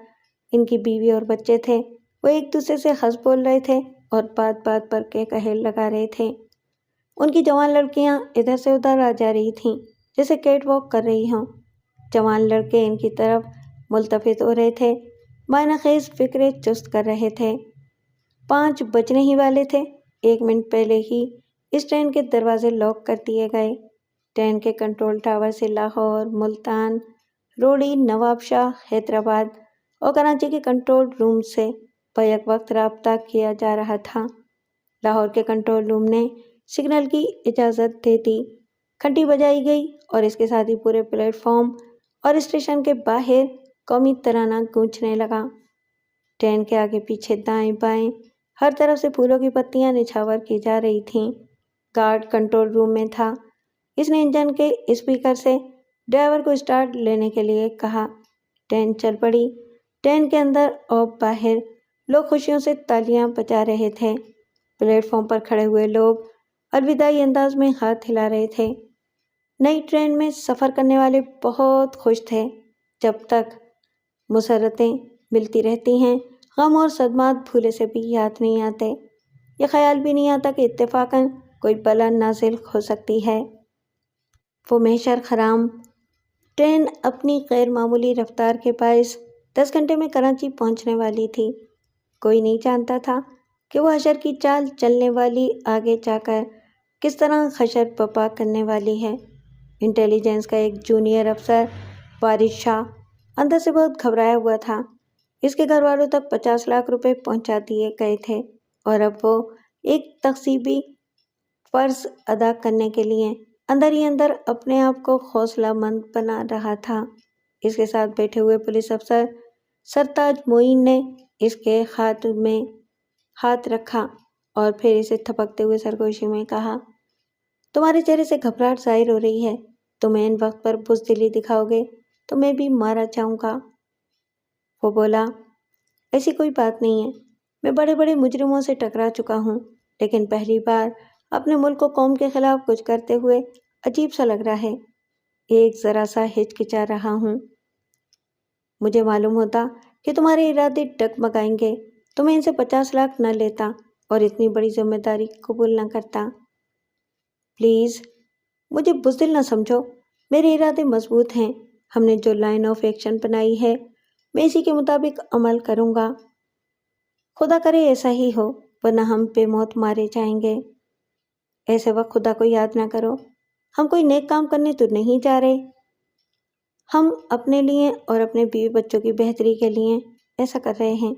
[SPEAKER 1] ان کی بیوی اور بچے تھے۔ وہ ایک دوسرے سے ہنس بول رہے تھے اور بات بات پر کہل لگا رہے تھے۔ ان کی جوان لڑکیاں ادھر سے ادھر آ جا رہی تھیں جیسے کیٹ واک کر رہی ہوں۔ جوان لڑکے ان کی طرف ملتفت ہو رہے تھے، معنی خیز فکریں چست کر رہے تھے۔ 5 بجنے ہی والے تھے۔ 1 منٹ پہلے ہی اس ٹرین کے دروازے لاک کر دیے گئے۔ ٹرین کے کنٹرول ٹاور سے لاہور، ملتان، روڑی، نواب شاہ، حیدرآباد اور کراچی کے کنٹرول روم سے بیک وقت رابطہ کیا جا رہا تھا۔ لاہور کے کنٹرول روم نے سگنل کی اجازت دے دی۔ گھنٹی بجائی گئی اور اس کے ساتھ ہی پورے پلیٹ فارم اور اسٹیشن کے باہر قومی ترانہ گونجنے لگا۔ ٹرین کے آگے پیچھے دائیں بائیں ہر طرف سے پھولوں کی پتیاں نچھاور کی جا رہی تھیں۔ گارڈ کنٹرول روم میں تھا۔ اس نے انجن کے اسپیکر سے ڈرائیور کو اسٹارٹ لینے کے لیے کہا۔ ٹرین چل پڑی۔ ٹرین کے اندر اور باہر لوگ خوشیوں سے تالیاں بجا رہے تھے۔ پلیٹ فارم پر کھڑے ہوئے لوگ الوداعی انداز میں ہاتھ ہلا رہے تھے۔ نئی ٹرین میں سفر کرنے والے بہت خوش تھے۔ جب تک مسرتیں ملتی رہتی ہیں، غم اور صدمات بھولے سے بھی یاد نہیں آتے۔ یہ خیال بھی نہیں آتا کہ اتفاقاً کوئی بلا نازل ہو سکتی ہے۔ وہ محشر خرام ٹرین اپنی غیر معمولی رفتار کے باعث 10 گھنٹے میں کراچی پہنچنے والی تھی۔ کوئی نہیں جانتا تھا کہ وہ حشر کی چال چلنے والی آگے جا کر کس طرح حشر برپا کرنے والی ہے۔ انٹیلیجنس کا ایک جونیئر افسر وارث شاہ اندر سے بہت گھبرایا ہوا تھا۔ اس کے گھر والوں تک 50 لاکھ روپے پہنچا دیے گئے تھے اور اب وہ ایک تخصیبی فرض ادا کرنے کے لیے اندر ہی اندر اپنے آپ کو حوصلہ مند بنا رہا تھا۔ اس کے ساتھ بیٹھے ہوئے پولیس افسر سرتاج معین نے اس کے ہاتھ میں ہاتھ رکھا اور پھر اسے تھپکتے ہوئے سرگوشی میں کہا، تمہارے چہرے سے گھبراہٹ ظاہر ہو رہی ہے، تم ان وقت پر بزدلی دکھاؤ گے تو میں بھی مارا جاؤں گا۔ وہ بولا، ایسی کوئی بات نہیں ہے، میں بڑے بڑے مجرموں سے ٹکرا چکا ہوں، لیکن پہلی بار اپنے ملک و قوم کے خلاف کچھ کرتے ہوئے عجیب سا لگ رہا ہے، ایک ذرا سا ہچکچا رہا ہوں۔ مجھے معلوم ہوتا کہ تمہارے ارادے ڈگمگائیں گے تو میں ان سے 50 لاکھ نہ لیتا اور اتنی بڑی ذمہ داری قبول نہ کرتا۔ پلیز مجھے بزدل نہ سمجھو، میرے ارادے مضبوط ہیں، ہم نے جو لائن آف ایکشن بنائی ہے میں اسی کے مطابق عمل کروں گا۔ خدا کرے ایسا ہی ہو، ورنہ ہم بے موت مارے جائیں گے۔ ایسے وقت خدا کو یاد نہ کرو، ہم کوئی نیک کام کرنے تو نہیں جا رہے، ہم اپنے لیے اور اپنے بیوی بچوں کی بہتری کے لیے ایسا کر رہے ہیں۔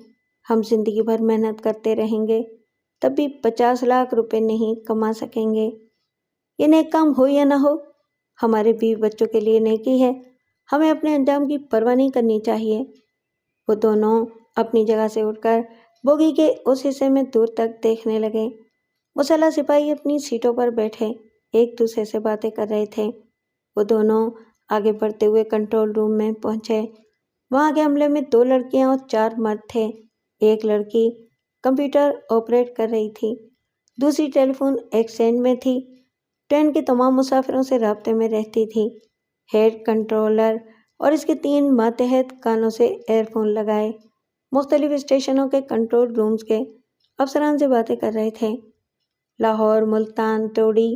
[SPEAKER 1] ہم زندگی بھر محنت کرتے رہیں گے تب بھی 50 لاکھ روپے نہیں کما سکیں گے۔ یہ نیک کام ہو یا نہ ہو، ہمارے بیوی بچوں کے لیے نیکی ہے، ہمیں اپنے انجام کی پرواہ نہیں کرنی چاہیے۔ وہ دونوں اپنی جگہ سے اٹھ کر بوگی کے اس حصے میں دور تک دیکھنے لگے۔ مسلح سپاہی اپنی سیٹوں پر بیٹھے ایک دوسرے سے باتیں کر رہے تھے۔ وہ دونوں آگے بڑھتے ہوئے کنٹرول روم میں پہنچے۔ وہاں کے عملے میں 2 لڑکیاں اور 4 مرد تھے۔ ایک لڑکی کمپیوٹر آپریٹ کر رہی تھی، دوسری ٹیلی فون ایکسچینج میں تھی، ٹرین کے تمام مسافروں سے رابطے میں رہتی تھی۔ ہیڈ کنٹرولر اور اس کے 3 ماتحت کانوں سے ایئر فون لگائے مختلف اسٹیشنوں کے کنٹرول رومز کے افسران سے باتیں کر رہے تھے۔ لاہور، ملتان، ٹوڈی،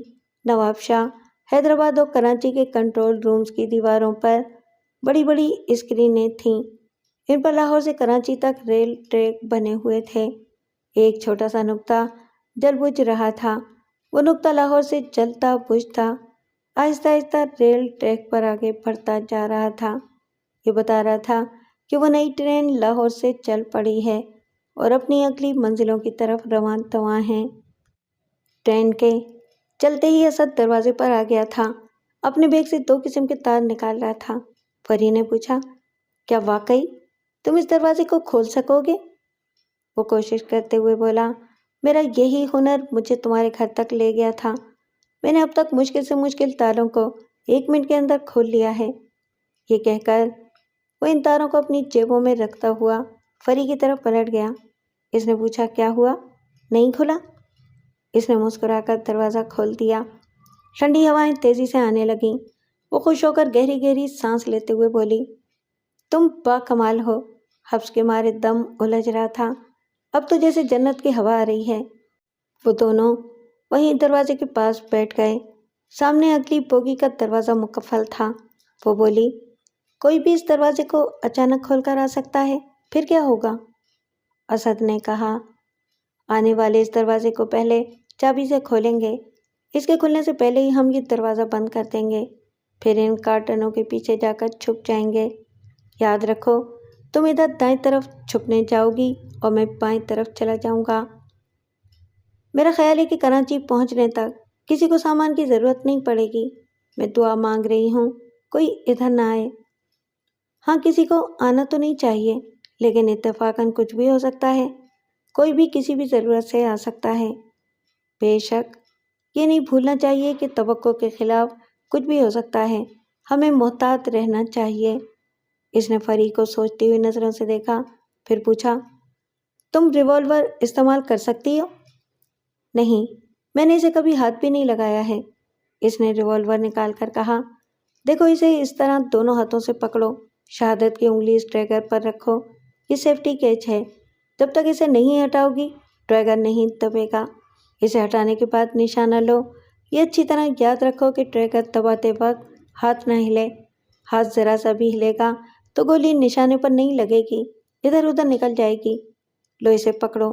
[SPEAKER 1] نواب شاہ، حیدرآباد اور کراچی کے کنٹرول رومز کی دیواروں پر بڑی بڑی اسکرینیں تھیں، ان پر لاہور سے کراچی تک ریل ٹریک بنے ہوئے تھے۔ ایک چھوٹا سا نقطہ جل بجھ رہا تھا، وہ نقطہ لاہور سے جلتا بجھتا آہستہ آہستہ ریل ٹریک پر آگے بڑھتا جا رہا تھا۔ یہ بتا رہا تھا کہ وہ نئی ٹرین لاہور سے چل پڑی ہے اور اپنی اگلی منزلوں کی طرف رواں تواں ہے۔ ٹرین کے چلتے ہی اسد دروازے پر آ گیا تھا، اپنے بیگ سے 2 قسم کے تار نکال رہا تھا۔ پری نے پوچھا، کیا واقعی تم اس دروازے کو کھول سکو گے؟ وہ کوشش کرتے ہوئے بولا، میرا یہی ہنر مجھے تمہارے گھر تک لے گیا تھا، میں نے اب تک مشکل سے مشکل تالوں کو 1 منٹ کے اندر کھول لیا ہے۔ یہ کہہ کر وہ ان تاروں کو اپنی جیبوں میں رکھتا ہوا پری کی طرف پلٹ گیا۔ اس نے پوچھا، کیا ہوا، نہیں کھلا؟ اس نے مسکرا کر دروازہ کھول دیا۔ ٹھنڈی ہوائیں تیزی سے آنے لگیں۔ وہ خوش ہو کر گہری گہری سانس لیتے ہوئے بولی، تم با کمال ہو۔ حبس کے مارے دم الجھ رہا تھا، اب تو جیسے جنت کی ہوا آ رہی ہے۔ وہ دونوں وہیں دروازے کے پاس بیٹھ گئے، سامنے اگلی بوگی کا دروازہ مقفل تھا۔ وہ بولی، کوئی بھی اس دروازے کو اچانک کھول کر آ سکتا ہے، پھر کیا ہوگا؟ اسد نے کہا، آنے والے اس دروازے کو پہلے چابی سے کھولیں گے، اس کے کھلنے سے پہلے ہی ہم یہ دروازہ بند کر دیں گے، پھر ان کارٹنوں کے پیچھے جا کر چھپ جائیں گے۔ یاد رکھو، تم ادھر دائیں طرف چھپنے جاؤ گی اور میں بائیں طرف چلا جاؤں گا۔ میرا خیال ہے کہ کراچی پہنچنے تک کسی کو سامان کی ضرورت نہیں پڑے گی۔ میں دعا مانگ رہی ہوں کوئی ادھر نہ آئے۔ ہاں، کسی کو آنا تو نہیں چاہیے، لیکن اتفاقاً کچھ بھی ہو سکتا ہے، کوئی بھی کسی بھی ضرورت سے آ سکتا ہے۔ بے شک یہ نہیں بھولنا چاہیے کہ توقع کے خلاف کچھ بھی ہو سکتا ہے، ہمیں محتاط رہنا چاہیے۔ اس نے پری کو سوچتی ہوئی نظروں سے دیکھا، پھر پوچھا، تم ریوالور استعمال کر سکتی ہو؟ نہیں، میں نے اسے کبھی ہاتھ بھی نہیں لگایا ہے۔ اس نے ریوالور نکال کر کہا، دیکھو اسے اس طرح دونوں ہاتھوں سے پکڑو، شہادت کی انگلی اس ٹریگر پر رکھو، یہ سیفٹی کیچ ہے، جب تک اسے نہیں ہٹاؤ گی ٹریگر نہیں دبے گا۔ اسے ہٹانے کے بعد نشانہ لو، یہ اچھی طرح یاد رکھو کہ ٹریگر دباتے وقت ہاتھ نہ ہلے، ہاتھ ذرا سا بھی ہلے گا تو گولی نشانے پر نہیں لگے گی، ادھر ادھر نکل جائے گی۔ لو اسے پکڑو۔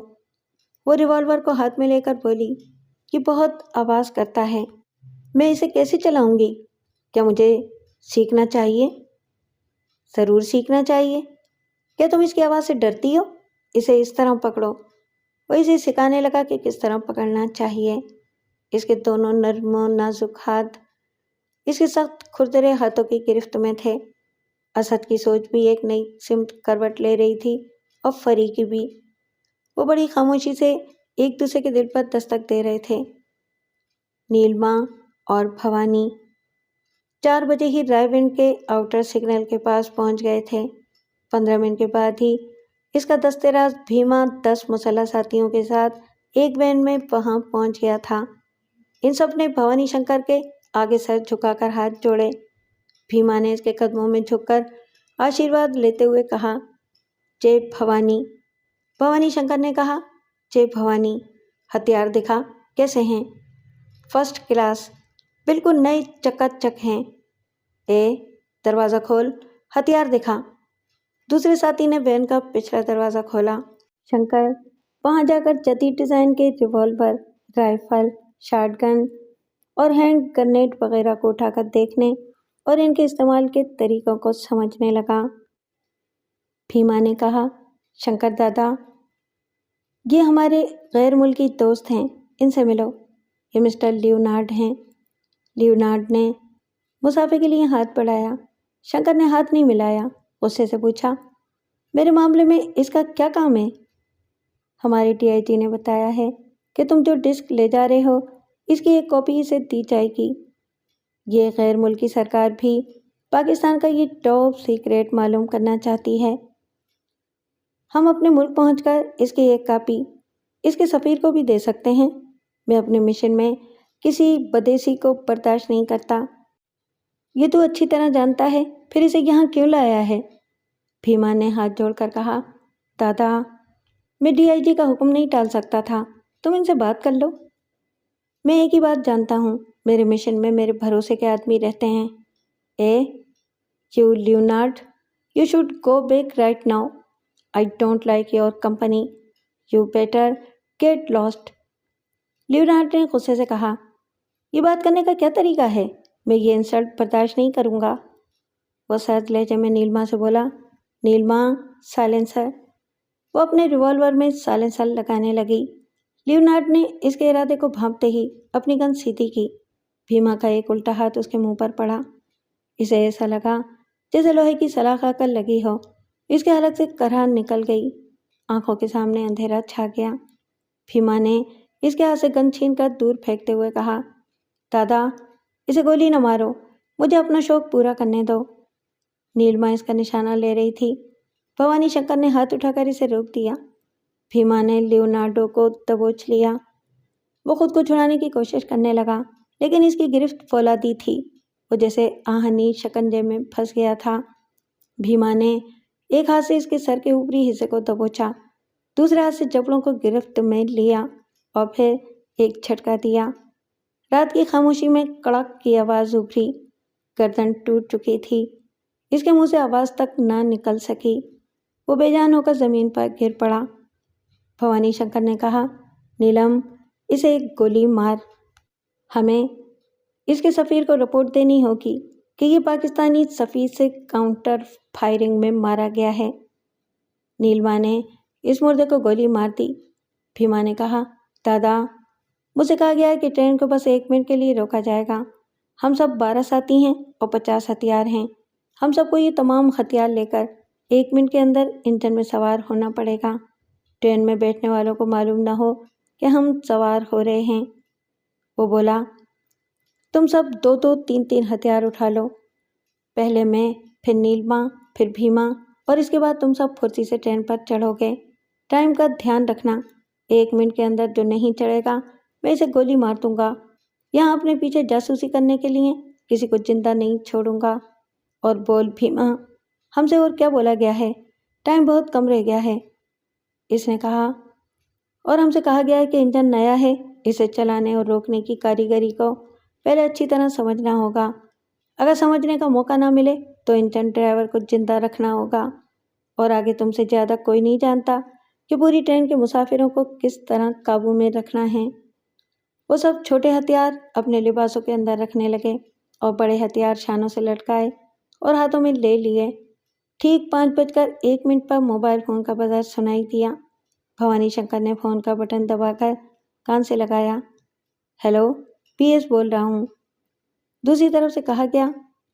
[SPEAKER 1] وہ ریوالور کو ہاتھ میں لے کر بولی، یہ بہت آواز کرتا ہے، میں اسے کیسے چلاؤں گی؟ کیا مجھے سیکھنا چاہیے؟ ضرور سیکھنا چاہیے۔ کیا تم اس کی آواز سے ڈرتی ہو؟ اسے اس طرح پکڑو۔ وہ اسے سکھانے لگا کہ کس طرح پکڑنا چاہیے۔ اس کے دونوں نرم و نازک ہاتھ اس کے سخت کھردرے ہاتھوں کی گرفت میں تھے۔ اسد کی سوچ بھی ایک نئی سمت کروٹ لے رہی تھی اور فری کی بھی۔ وہ بڑی خاموشی سے ایک دوسرے کے دل پر دستک دے رہے تھے۔ نیلما اور بھوانی 4 بجے ہی رائے ونڈ کے آؤٹر سگنل کے پاس پہنچ گئے تھے۔ 15 منٹ کے بعد ہی اس کا دستے راز بھیما 10 مسلح ساتھیوں کے ساتھ ایک وین میں وہاں پہنچ گیا تھا۔ ان سب نے بھوانی شنکر کے آگے سر جھکا کر ہاتھ جوڑے۔ بھیما نے اس کے قدموں میں جھک کر آشیرواد لیتے ہوئے کہا، جے بھوانی۔ بھوانی شنکر نے کہا، جے بھوانی۔ ہتھیار دکھا، کیسے ہیں؟ فرسٹ کلاس، بالکل نئے چکا چک ہیں۔ اے دروازہ کھول، ہتھیار دکھا۔ دوسرے ساتھی نے وین کا پچھلا دروازہ کھولا۔ شنکر وہاں جا کر جدید ڈیزائن کے ریوالور، رائفل، شاٹ گن اور ہینڈ گرنیڈ وغیرہ کو اٹھا کر دیکھنے اور ان کے استعمال کے طریقوں کو سمجھنے لگا۔ بھیما نے کہا، شنکر دادا، یہ ہمارے غیر ملکی دوست ہیں، ان سے ملو۔ یہ مسٹر لیونارڈ ہیں۔ لیونارڈ نے مسافے کے لیے ہاتھ بڑھایا۔ شنکر نے ہاتھ نہیں ملایا، غصے سے پوچھا، میرے معاملے میں اس کا کیا کام ہے؟ ہمارے ٹی آئی جی نے بتایا ہے کہ تم جو ڈسک لے جا رہے ہو اس کی ایک کاپی اسے دی جائے گی۔ یہ غیر ملکی سرکار بھی پاکستان کا یہ ٹاپ سیکریٹ معلوم کرنا چاہتی ہے۔ ہم اپنے ملک پہنچ کر اس کی ایک کاپی اس کے سفیر کو بھی دے سکتے ہیں۔ میں اپنے مشن میں کسی بدیسی کو برداشت نہیں کرتا۔ یہ تو اچھی طرح جانتا ہے، پھر اسے یہاں کیوں لایا ہے؟ بھیما نے ہاتھ جوڑ کر کہا، دادا، میں ڈی آئی جی کا حکم نہیں ٹال سکتا تھا، تم ان سے بات کر لو۔ میں ایک ہی بات جانتا ہوں، میرے مشن میں میرے بھروسے کے آدمی رہتے ہیں۔ You Leonard, you should go back right now. I don't like your company. You better get lost. Leonard نے غصے سے کہا، یہ بات کرنے کا کیا طریقہ ہے؟ میں یہ انسلٹ برداشت نہیں کروں گا۔ وہ سرد لہجے میں نیلما سے بولا، نیلما، سائلنسر۔ وہ اپنے ریوالور میں سائلنسر لگانے لگی۔ لیونارڈ نے اس کے ارادے کو بھانپتے ہی اپنی گن سیدھی کی۔ بھیما کا ایک الٹا ہاتھ اس کے منہ پر پڑا۔ اسے ایسا لگا جیسے لوہے کی سلاخ آ کر لگی ہو۔ اس کے حلق سے کرہا نکل گئی، آنکھوں کے سامنے اندھیرا چھا گیا۔ بھیما نے اس کے ہاتھ سے گن چھین کر دور پھینکتے ہوئے کہا، دادا، اسے گولی نہ مارو، مجھے اپنا شوق پورا کرنے دو۔ نیلما اس کا نشانہ لے رہی تھی۔ بھوانی شنکر نے ہاتھ اٹھا کر اسے روک دیا۔ بھیما نے لیونارڈو کو دبوچ لیا۔ وہ خود کو چھڑانے کی کوشش کرنے لگا، لیکن اس کی گرفت فولادی تھی۔ وہ جیسے آہنی شکنجے میں پھنس گیا تھا۔ بھیما نے ایک ہاتھ سے اس کے سر کے اوپری حصے کو دبوچا، دوسرے ہاتھ سے جبڑوں کو گرفت میں لیا اور پھر ایک جھٹکا دیا۔ رات کی خاموشی میں کڑک کی آواز ابھری۔ گردن ٹوٹ چکی تھی، اس کے منہ سے آواز تک نہ نکل سکی۔ وہ بے جان ہو کر زمین پر گر پڑا۔ بھوانی شنکر نے کہا، نیلم، اسے ایک گولی مار۔ ہمیں اس کے سفیر کو رپورٹ دینی ہوگی کہ یہ پاکستانی سفیر سے کاؤنٹر فائرنگ میں مارا گیا ہے۔ نیلما نے اس مردے کو گولی مار دی۔ بھیما نے کہا، دادا، مجھے کہا گیا ہے کہ ٹرین کو بس 1 منٹ کے لیے روکا جائے گا۔ ہم سب 12 ساتھی ہیں اور 50 ہتھیار ہیں۔ ہم سب کو یہ تمام ہتھیار لے کر 1 منٹ کے اندر انجن میں سوار ہونا پڑے گا۔ ٹرین میں بیٹھنے والوں کو معلوم نہ ہو کہ ہم سوار ہو رہے ہیں۔ وہ بولا، تم سب 2-2 3-3 ہتھیار اٹھا لو، پہلے میں، پھر نیلما، پھر بھیما، اور اس کے بعد تم سب پھرتی سے ٹرین پر چڑھو گے۔ ٹائم کا دھیان رکھنا، 1 منٹ کے اندر جو نہیں چڑھے گا میں اسے گولی مار دوں گا۔ یہاں اپنے پیچھے جاسوسی کرنے کے لیے کسی کو زندہ نہیں چھوڑوں گا۔ اور بول بھیما، ہم سے اور کیا بولا گیا ہے؟ ٹائم بہت کم رہ گیا ہے، اس نے کہا، اور ہم سے کہا گیا ہے کہ انجن نیا ہے، اسے چلانے اور روکنے کی کاریگری کو پہلے اچھی طرح سمجھنا ہوگا۔ اگر سمجھنے کا موقع نہ ملے تو انجن ڈرائیور کو زندہ رکھنا ہوگا۔ اور آگے تم سے زیادہ کوئی نہیں جانتا کہ پوری ٹرین کے مسافروں کو کس طرح قابو میں رکھنا ہے۔ وہ سب چھوٹے ہتھیار اپنے لباسوں کے اندر رکھنے لگے اور بڑے ہتھیار شانوں سے لٹکائے اور ہاتھوں میں لے لیے۔ ٹھیک 5:01 پر موبائل فون کا بزر سنائی دیا۔ بھوانی شنکر نے فون کا بٹن دبا کر کان سے لگایا۔ ہیلو، پی ایس بول رہا ہوں۔ دوسری طرف سے کہا گیا،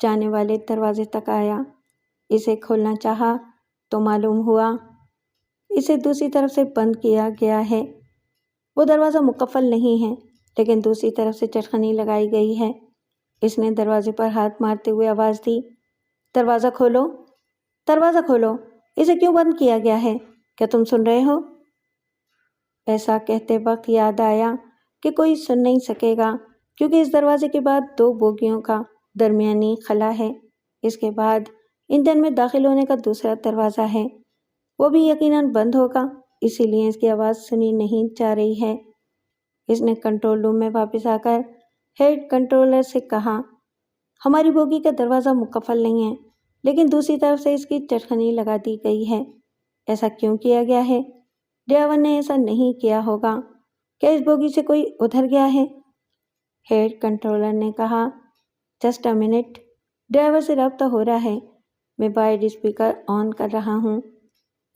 [SPEAKER 1] جانے والے دروازے تک آیا۔ اسے کھولنا چاہا تو معلوم ہوا اسے دوسری طرف سے بند کیا گیا ہے۔ وہ دروازہ مقفل نہیں ہے، لیکن دوسری طرف سے چٹکنی لگائی گئی ہے۔ اس نے دروازے پر ہاتھ مارتے ہوئے آواز دی، دروازہ کھولو، دروازہ کھولو، اسے کیوں بند کیا گیا ہے؟ کیا تم سن رہے ہو؟ ایسا کہتے وقت یاد آیا کہ کوئی سن نہیں سکے گا، کیونکہ اس دروازے کے بعد 2 بوگیوں کا درمیانی خلا ہے۔ اس کے بعد انجن میں داخل ہونے کا دوسرا دروازہ ہے، وہ بھی یقیناً بند ہوگا، اسی لیے اس کی آواز سنی نہیں جا رہی ہے۔ اس نے کنٹرول روم میں واپس آ کر ہیڈ کنٹرولر سے کہا، ہماری بوگی کا دروازہ مقفل نہیں ہے، لیکن دوسری طرف سے اس کی چٹکنی لگا دی گئی ہے۔ ایسا کیوں کیا گیا ہے؟ ڈرائیور نے ایسا نہیں کیا ہوگا۔ کیا اس بوگی سے کوئی ادھر گیا ہے؟ ہیڈ کنٹرولر نے کہا، جسٹ اے منٹ، ڈرائیور سے رابطہ ہو رہا ہے، میں وائڈ اسپیکر آن کر رہا ہوں۔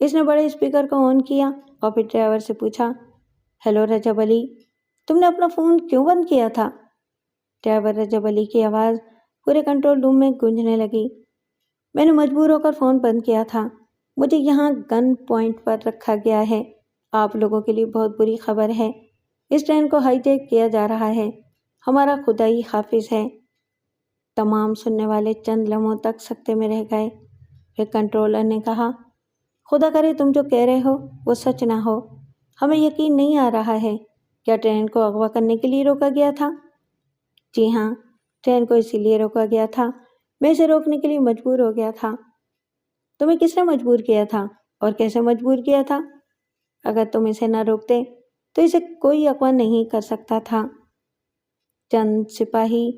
[SPEAKER 1] اس نے بڑے اسپیکر کو آن کیا اور پھر ڈرائیور سے پوچھا، ہیلو رجب علی، تم نے اپنا فون کیوں بند کیا تھا؟ ڈرائیور رجب علی کی آواز پورے کنٹرول روم میں گونجنے لگی، میں نے مجبور ہو کر فون بند کیا تھا، مجھے یہاں گن پوائنٹ پر رکھا گیا ہے، آپ لوگوں کے لیے بہت بری خبر ہے، اس ٹرین کو ہائی جیک کیا جا رہا ہے، ہمارا خدائی حافظ ہے۔ تمام سننے والے چند لمحوں تک سکتے میں رہ گئے۔ پھر کنٹرولر نے کہا، خدا کرے تم جو کہہ رہے ہو وہ سچ نہ ہو، ہمیں یقین نہیں آ رہا ہے، کیا ٹرین کو اغوا کرنے کے لیے روکا گیا تھا؟ جی ہاں، ٹرین کو اسی لیے روکا گیا تھا، میں اسے روکنے کے لیے مجبور ہو گیا تھا۔ تمہیں کس نے مجبور کیا تھا اور کیسے مجبور کیا تھا؟ اگر تم اسے نہ روکتے تو اسے کوئی اغوا نہیں کر سکتا تھا۔ چند سپاہی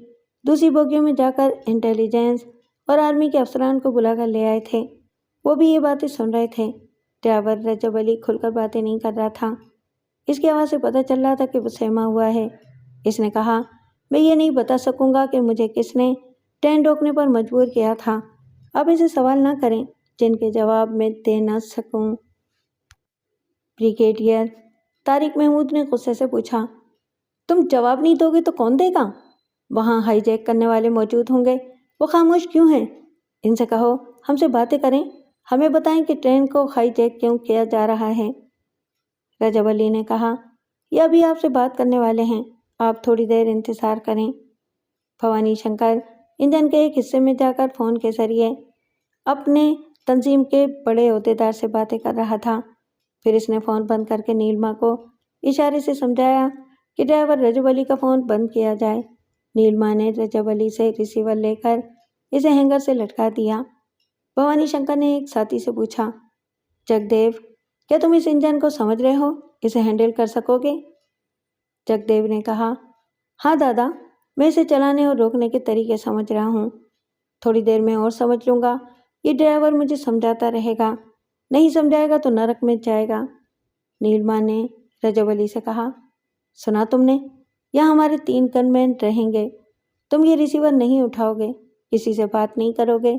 [SPEAKER 1] دوسری بوگیوں میں جا کر انٹیلیجنس اور آرمی کے افسران کو بلا کر لے آئے تھے، وہ بھی یہ باتیں سن رہے تھے۔ ڈرائیور رجب علی کھل کر باتیں نہیں کر رہا تھا، اس کی آواز سے پتہ چل رہا تھا کہ وہ سہما ہوا ہے۔ اس نے کہا، میں یہ نہیں بتا سکوں گا کہ مجھے کس نے ٹرین روکنے پر مجبور کیا تھا، آپ اسے سوال نہ کریں جن کے جواب میں دے نہ سکوں۔ بریگیڈیئر طارق محمود نے غصے سے پوچھا، تم جواب نہیں دو گے تو کون دے گا؟ وہاں ہائی جیک کرنے والے موجود ہوں گے، وہ خاموش کیوں ہیں؟ ان سے کہو ہم سے باتیں کریں، ہمیں بتائیں کہ ٹرین کو ہائی جیک کیوں کیا جا رہا ہے۔ رجب علی نے کہا، یہ ابھی آپ سے بات کرنے والے ہیں، آپ تھوڑی دیر انتظار کریں۔ بھوانی شنکر انجن کے ایک حصے میں جا کر فون کے ذریعے اپنے تنظیم کے بڑے عہدیدار سے باتیں کر رہا تھا۔ پھر اس نے فون بند کر کے نیلما کو اشارے سے سمجھایا کہ ڈرائیور رجب علی کا فون بند کیا جائے۔ نیلما نے رجب علی سے ریسیور لے کر اسے ہینگر سے لٹکا دیا۔ بھوانی شنکر نے ایک ساتھی سے پوچھا، جگدیو، کیا تم اس انجن کو سمجھ رہے ہو؟ اسے ہینڈل کر سکو گے؟ جگدیو نے کہا، ہاں دادا، میں اسے چلانے اور روکنے کے طریقے سمجھ رہا ہوں، تھوڑی دیر میں اور سمجھ لوں گا، یہ ڈرائیور مجھے سمجھاتا رہے گا، نہیں سمجھائے گا تو نرک میں جائے گا۔ نیلما نے رجب علی سے کہا، سنا تم نے، یہاں ہمارے 3 گن مین رہیں گے، تم یہ ریسیور نہیں اٹھاؤ گے، کسی سے بات نہیں کرو گے،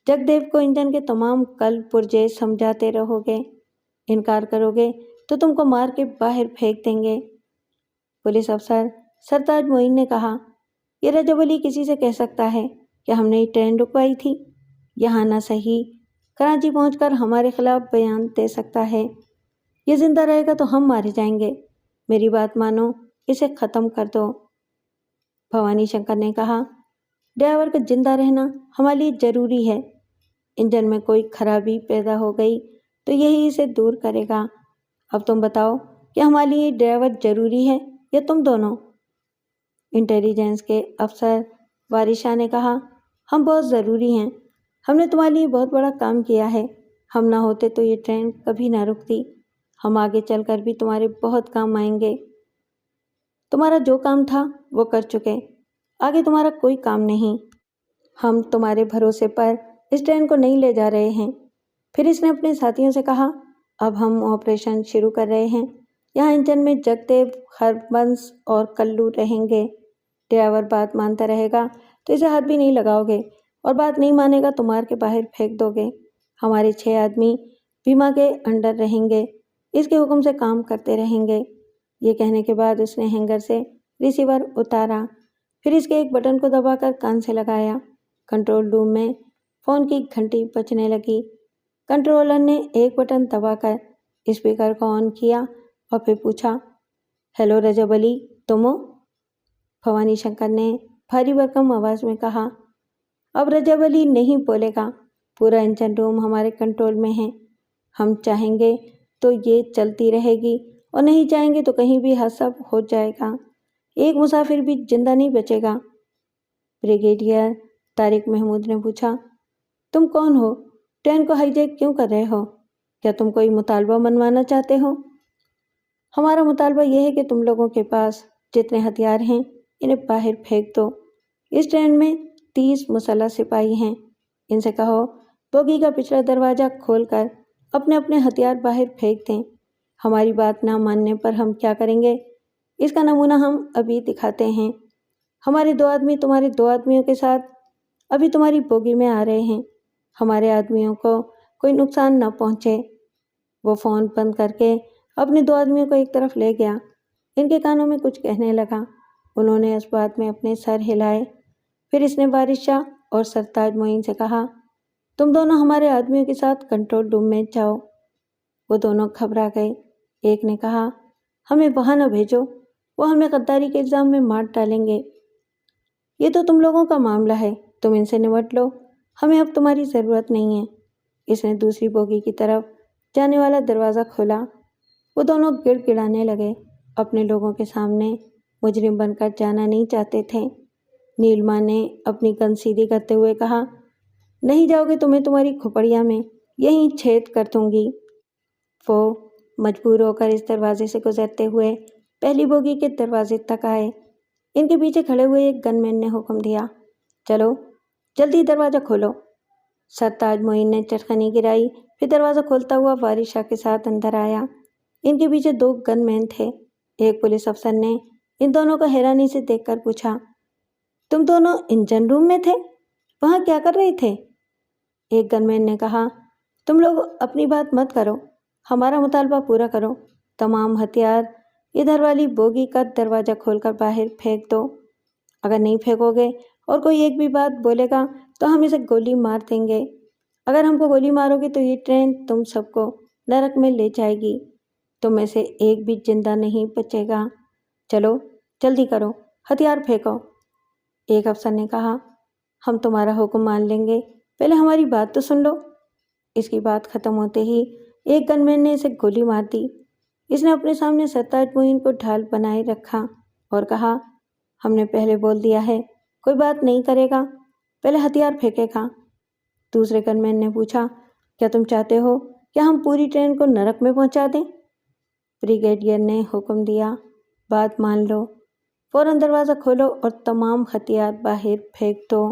[SPEAKER 1] جگدیو کو انجن کے تمام کل پرزے سمجھاتے رہو گے، انکار کرو گے تو تم کو مار کے باہر پھینک دیں گے۔ پولیس افسر سرتاج معین نے کہا، یہ رجب علی کسی سے کہہ سکتا ہے کہ ہم نے ٹرین رکوائی تھی؟ یہاں نہ صحیح کراچی پہنچ کر ہمارے خلاف بیان دے سکتا ہے، یہ زندہ رہے گا تو ہم مارے جائیں گے، میری بات مانو، اسے ختم کر دو۔ بھوانی شنکر نے کہا، ڈرائیور کا زندہ رہنا ہمارے لیے ضروری ہے، انجن میں کوئی خرابی پیدا ہو گئی تو یہی اسے دور کرے گا، اب تم بتاؤ کہ ہمارے لیے ڈرائیور ضروری ہے یا تم دونوں؟ انٹیلیجنس کے افسر وارث شاہ نے کہا، ہم بہت ضروری ہیں، ہم نے تمہارے لیے بہت بڑا کام کیا ہے، ہم نہ ہوتے تو یہ ٹرین کبھی نہ رکتی، ہم آگے چل کر بھی تمہارے بہت کام آئیں گے، تمہارا جو کام تھا وہ کر چکے، آگے تمہارا کوئی کام نہیں، ہم تمہارے بھروسے پر اس ٹرین کو نہیں لے جا رہے ہیں۔ پھر اس نے اپنے ساتھیوں سے کہا، اب ہم آپریشن شروع کر رہے ہیں، یہاں انجن میں جگدیو، ہربنس اور کلو رہیں گے، ڈرائیور بات مانتا رہے گا تو اسے ہاتھ بھی نہیں لگاؤ گے اور بات نہیں مانے گا تو مار کے باہر پھینک دو گے، ہمارے 6 آدمی بھیما کے انڈر رہیں گے، اس کے حکم سے کام کرتے رہیں گے۔ یہ کہنے کے بعد اس نے ہینگر سے ریسیور اتارا، پھر اس کے ایک بٹن کو دبا کر کان سے لگایا، کنٹرول روم میں فون کی گھنٹی بجنے لگی۔ کنٹرولر نے ایک بٹن دبا کر اسپیکر کو آن کیا اور پھر پوچھا، ہیلو رجب علی، تم ہو؟ بھوانی شنکر نے بھاری بھرکم آواز میں کہا۔ اب رجب علی نہیں بولے گا۔ پورا انجن روم ہمارے کنٹرول میں ہے، ہم چاہیں گے تو یہ چلتی رہے گی اور نہیں چاہیں گے تو کہیں بھی حادثہ ہو جائے گا، ایک مسافر بھی زندہ نہیں بچے گا۔ بریگیڈیئر طارق محمود نے پوچھا، تم کون ہو؟ ٹرین کو ہائی جیک کیوں کر رہے ہو؟ کیا تم کوئی مطالبہ منوانا چاہتے ہو؟ ہمارا مطالبہ یہ ہے کہ تم لوگوں کے پاس جتنے ہتھیار ہیں انہیں باہر پھینک دو۔ اس ٹرین میں 30 مسلح سپاہی ہیں، ان سے کہو بوگی کا پچھلا دروازہ کھول کر اپنے اپنے ہتھیار باہر پھینک دیں۔ ہماری بات نہ ماننے پر ہم کیا کریں گے اس کا نمونہ ہم ابھی دکھاتے ہیں۔ ہمارے 2 آدمی تمہارے 2 آدمیوں کے ساتھ ابھی تمہاری بوگی میں آ رہے ہیں، ہمارے آدمیوں کو کوئی نقصان نہ پہنچے۔ وہ فون بند کر کے اپنے 2 آدمیوں کو ایک طرف لے گیا، ان کے کانوں میں کچھ کہنے لگا۔ انہوں نے اس بات میں اپنے سر ہلائے۔ پھر اس نے وارث شاہ اور سرتاج معین سے کہا، تم دونوں ہمارے آدمیوں کے ساتھ کنٹرول روم میں جاؤ۔ وہ دونوں گھبرا گئے۔ ایک نے کہا، ہمیں وہاں نہ بھیجو، وہ ہمیں غداری کے الزام میں مار ڈالیں گے۔ یہ تو تم لوگوں کا معاملہ ہے، تم ان سے نمٹ لو، ہمیں اب تمہاری ضرورت نہیں ہے۔ اس نے دوسری بوگی کی طرف جانے والا دروازہ کھولا۔ وہ دونوں گڑ گڑانے لگے، اپنے لوگوں کے سامنے مجرم بن کر جانا نہیں چاہتے تھے۔ نیلما نے اپنی گن سیدھی کرتے ہوئے کہا، نہیں جاؤ گے تو میں تمہاری کھوپڑیاں میں یہیں چھید کر دوں گی۔ وہ مجبور ہو کر اس دروازے سے گزرتے ہوئے پہلی بوگی کے دروازے تک آئے۔ ان کے پیچھے کھڑے ہوئے ایک گن مین نے حکم دیا، چلو جلدی دروازہ کھولو۔ سرتاج معین نے چٹکنی گرائی، پھر دروازہ کھولتا ہوا وارث شاہ کے ساتھ اندر آیا۔ ان کے پیچھے 2 گن مین تھے۔ ایک پولیس افسر نے ان دونوں کو حیرانی سے دیکھ کر پوچھا، تم دونوں انجن روم میں تھے؟ وہاں کیا کر رہے تھے؟ ایک گن مین نے کہا، تم لوگ اپنی بات مت کرو، ہمارا مطالبہ پورا کرو۔ تمام ہتھیار ادھر والی بوگی کا دروازہ کھول کر باہر پھینک دو۔ اگر نہیں پھینکو گے اور کوئی ایک بھی بات بولے گا تو ہم اسے گولی مار دیں گے۔ اگر ہم کو گولی مارو گے تو یہ ٹرین تم سب کو نرک میں لے جائے گی، تم میں سے ایک بھی زندہ نہیں بچے گا۔ چلو جلدی کرو، ہتھیار پھینکو۔ ایک افسر نے کہا، ہم تمہارا حکم مان لیں گے، پہلے ہماری بات تو سن لو۔ اس کی بات ختم ہوتے ہی ایک گن مین نے اسے گولی مار دی۔ اس نے اپنے سامنے سرتاج معین کو ڈھال بنائے رکھا اور کہا، ہم نے پہلے بول دیا ہے، کوئی بات نہیں کرے گا، پہلے ہتھیار پھینکے گا۔ دوسرے گن مین نے پوچھا، کیا تم چاہتے ہو کہ ہم پوری ٹرین کو نرک میں پہنچا دیں؟ بریگیڈیئر نے حکم دیا، بات مان لو، فوراً دروازہ کھولو اور تمام ہتھیار باہر پھینک دو۔